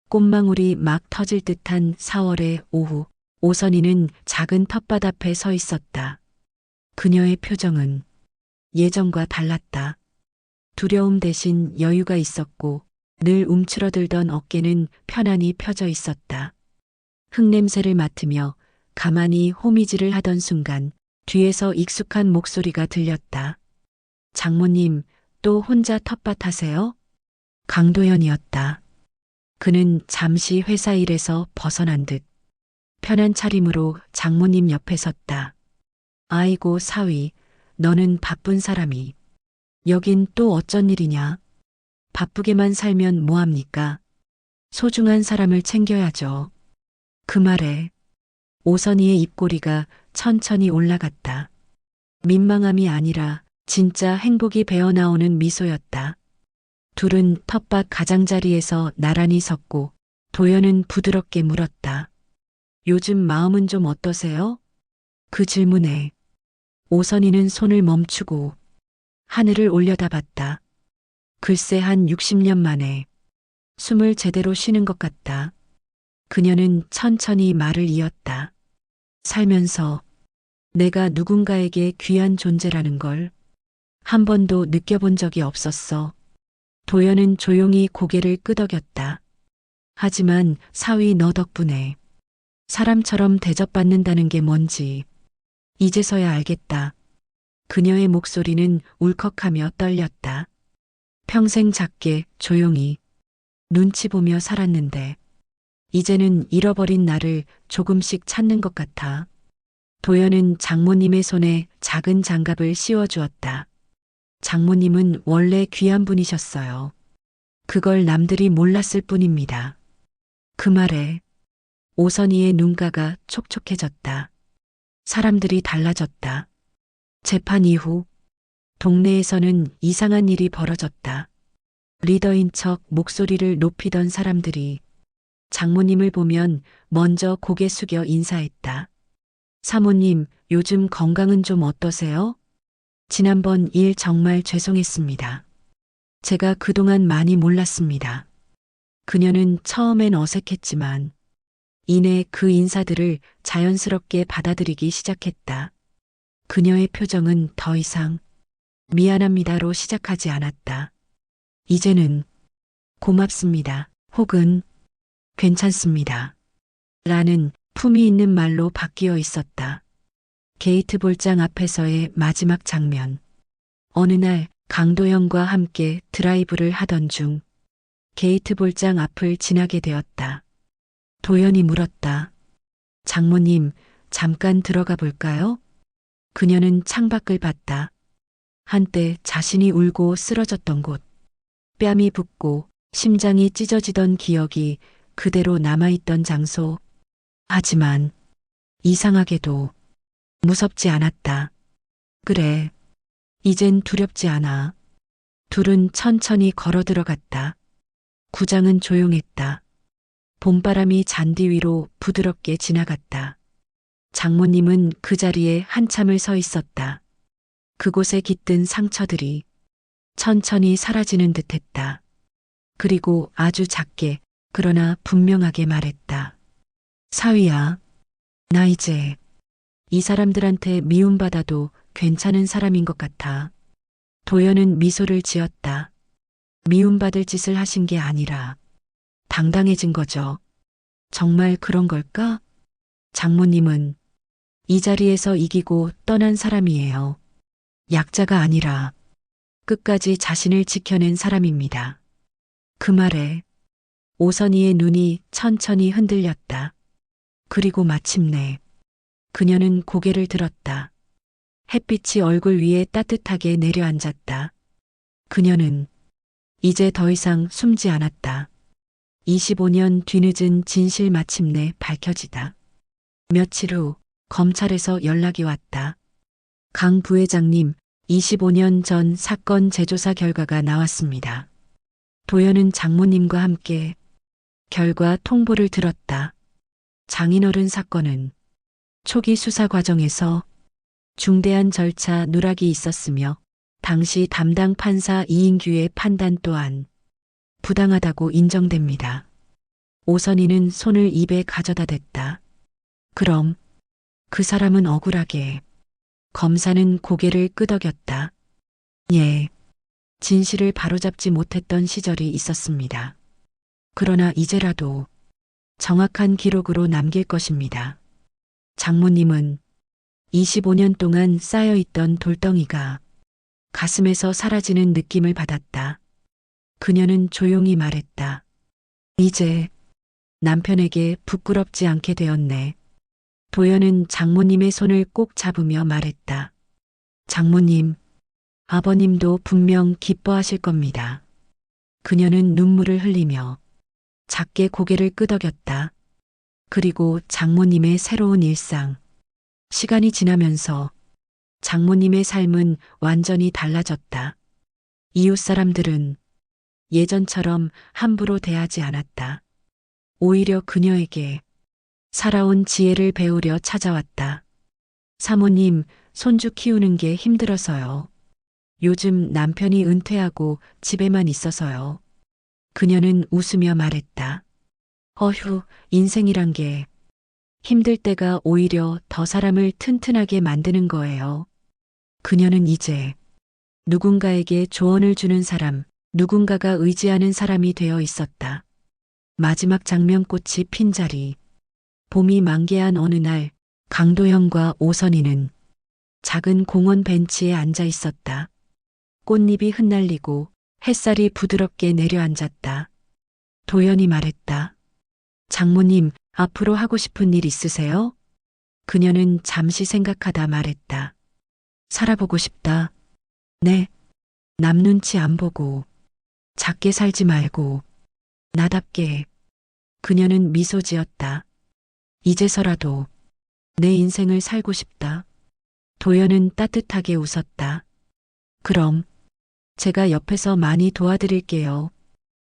꽃망울이 막 터질 듯한 4월의 오후, 오선희는 작은 텃밭 앞에 서 있었다. 그녀의 표정은 예전과 달랐다. 두려움 대신 여유가 있었고 늘 움츠러들던 어깨는 편안히 펴져 있었다. 흙냄새를 맡으며 가만히 호미질을 하던 순간 뒤에서 익숙한 목소리가 들렸다. 장모님, 또 혼자 텃밭 하세요? 강도연이었다. 그는 잠시 회사 일에서 벗어난 듯 편한 차림으로 장모님 옆에 섰다. 아이고 사위, 너는 바쁜 사람이. 여긴 또 어쩐 일이냐? 바쁘게만 살면 뭐합니까? 소중한 사람을 챙겨야죠. 그 말에 오선희의 입꼬리가 천천히 올라갔다. 민망함이 아니라 진짜 행복이 배어나오는 미소였다. 둘은 텃밭 가장자리에서 나란히 섰고 도연은 부드럽게 물었다. 요즘 마음은 좀 어떠세요? 그 질문에 오선희는 손을 멈추고 하늘을 올려다봤다. 글쎄 한 60년 만에 숨을 제대로 쉬는 것 같다. 그녀는 천천히 말을 이었다. 살면서 내가 누군가에게 귀한 존재라는 걸 한 번도 느껴본 적이 없었어. 도연은 조용히 고개를 끄덕였다. 하지만 사위 너 덕분에 사람처럼 대접받는다는 게 뭔지 이제서야 알겠다. 그녀의 목소리는 울컥하며 떨렸다. 평생 작게 조용히 눈치 보며 살았는데 이제는 잃어버린 나를 조금씩 찾는 것 같아. 도연은 장모님의 손에 작은 장갑을 씌워주었다. 장모님은 원래 귀한 분이셨어요. 그걸 남들이 몰랐을 뿐입니다. 그 말에 오선희의 눈가가 촉촉해졌다. 사람들이 달라졌다. 재판 이후 동네에서는 이상한 일이 벌어졌다. 리더인 척 목소리를 높이던 사람들이 장모님을 보면 먼저 고개 숙여 인사했다. 사모님, 요즘 건강은 좀 어떠세요? 지난번 일 정말 죄송했습니다. 제가 그동안 많이 몰랐습니다. 그녀는 처음엔 어색했지만 이내 그 인사들을 자연스럽게 받아들이기 시작했다. 그녀의 표정은 더 이상 미안합니다로 시작하지 않았다. 이제는 고맙습니다. 혹은 괜찮습니다. 라는 품위 있는 말로 바뀌어 있었다. 게이트 볼장 앞에서의 마지막 장면. 어느 날 강도영과 함께 드라이브를 하던 중 게이트 볼장 앞을 지나게 되었다. 도연이 물었다. 장모님, 잠깐 들어가 볼까요? 그녀는 창밖을 봤다. 한때 자신이 울고 쓰러졌던 곳. 뺨이 붓고 심장이 찢어지던 기억이 그대로 남아있던 장소. 하지만 이상하게도 무섭지 않았다. 그래, 이젠 두렵지 않아. 둘은 천천히 걸어 들어갔다. 구장은 조용했다. 봄바람이 잔디 위로 부드럽게 지나갔다. 장모님은 그 자리에 한참을 서 있었다. 그곳에 깃든 상처들이 천천히 사라지는 듯했다. 그리고 아주 작게 그러나 분명하게 말했다. 사위야, 나 이제 이 사람들한테 미움받아도 괜찮은 사람인 것 같아. 도연은 미소를 지었다. 미움받을 짓을 하신 게 아니라 당당해진 거죠. 정말 그런 걸까? 장모님은 이 자리에서 이기고 떠난 사람이에요. 약자가 아니라 끝까지 자신을 지켜낸 사람입니다. 그 말에 오선희의 눈이 천천히 흔들렸다. 그리고 마침내 그녀는 고개를 들었다. 햇빛이 얼굴 위에 따뜻하게 내려앉았다. 그녀는 이제 더 이상 숨지 않았다. 25년 뒤늦은 진실 마침내 밝혀지다. 며칠 후 검찰에서 연락이 왔다. 강 부회장님, 25년 전 사건 재조사 결과가 나왔습니다. 도연은 장모님과 함께 결과 통보를 들었다. 장인어른 사건은 초기 수사 과정에서 중대한 절차 누락이 있었으며 당시 담당 판사 이인규의 판단 또한 부당하다고 인정됩니다. 오선희는 손을 입에 가져다 댔다. 그럼 그 사람은 억울하게. 검사는 고개를 끄덕였다. 예, 진실을 바로잡지 못했던 시절이 있었습니다. 그러나 이제라도 정확한 기록으로 남길 것입니다. 장모님은 25년 동안 쌓여있던 돌덩이가 가슴에서 사라지는 느낌을 받았다. 그녀는 조용히 말했다. 이제 남편에게 부끄럽지 않게 되었네. 도연은 장모님의 손을 꼭 잡으며 말했다. 장모님, 아버님도 분명 기뻐하실 겁니다. 그녀는 눈물을 흘리며 작게 고개를 끄덕였다. 그리고 장모님의 새로운 일상. 시간이 지나면서 장모님의 삶은 완전히 달라졌다. 이웃 사람들은 예전처럼 함부로 대하지 않았다. 오히려 그녀에게 살아온 지혜를 배우려 찾아왔다. 사모님, 손주 키우는 게 힘들어서요. 요즘 남편이 은퇴하고 집에만 있어서요. 그녀는 웃으며 말했다. 어휴, 인생이란 게 힘들 때가 오히려 더 사람을 튼튼하게 만드는 거예요. 그녀는 이제 누군가에게 조언을 주는 사람, 누군가가 의지하는 사람이 되어 있었다. 마지막 장면꽃이 핀 자리. 봄이 만개한 어느 날 강도형과 오선희는 작은 공원 벤치에 앉아 있었다. 꽃잎이 흩날리고 햇살이 부드럽게 내려앉았다. 도연이 말했다. 장모님, 앞으로 하고 싶은 일 있으세요? 그녀는 잠시 생각하다 말했다. 살아보고 싶다. 네. 남 눈치 안 보고 작게 살지 말고 나답게. 그녀는 미소 지었다. 이제서라도 내 인생을 살고 싶다. 도연은 따뜻하게 웃었다. 그럼 제가 옆에서 많이 도와드릴게요.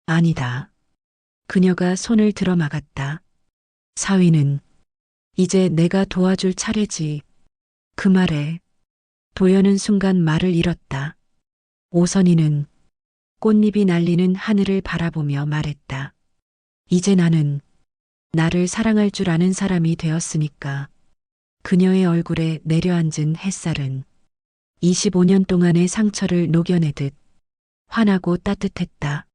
아니다. 그녀가 손을 들어 막았다. 사위는 이제 내가 도와줄 차례지. 그 말에 도연은 순간 말을 잃었다. 오선희는 꽃잎이 날리는 하늘을 바라보며 말했다. 이제 나는 나를 사랑할 줄 아는 사람이 되었으니까. 그녀의 얼굴에 내려앉은 햇살은 25년 동안의 상처를 녹여내듯 환하고 따뜻했다.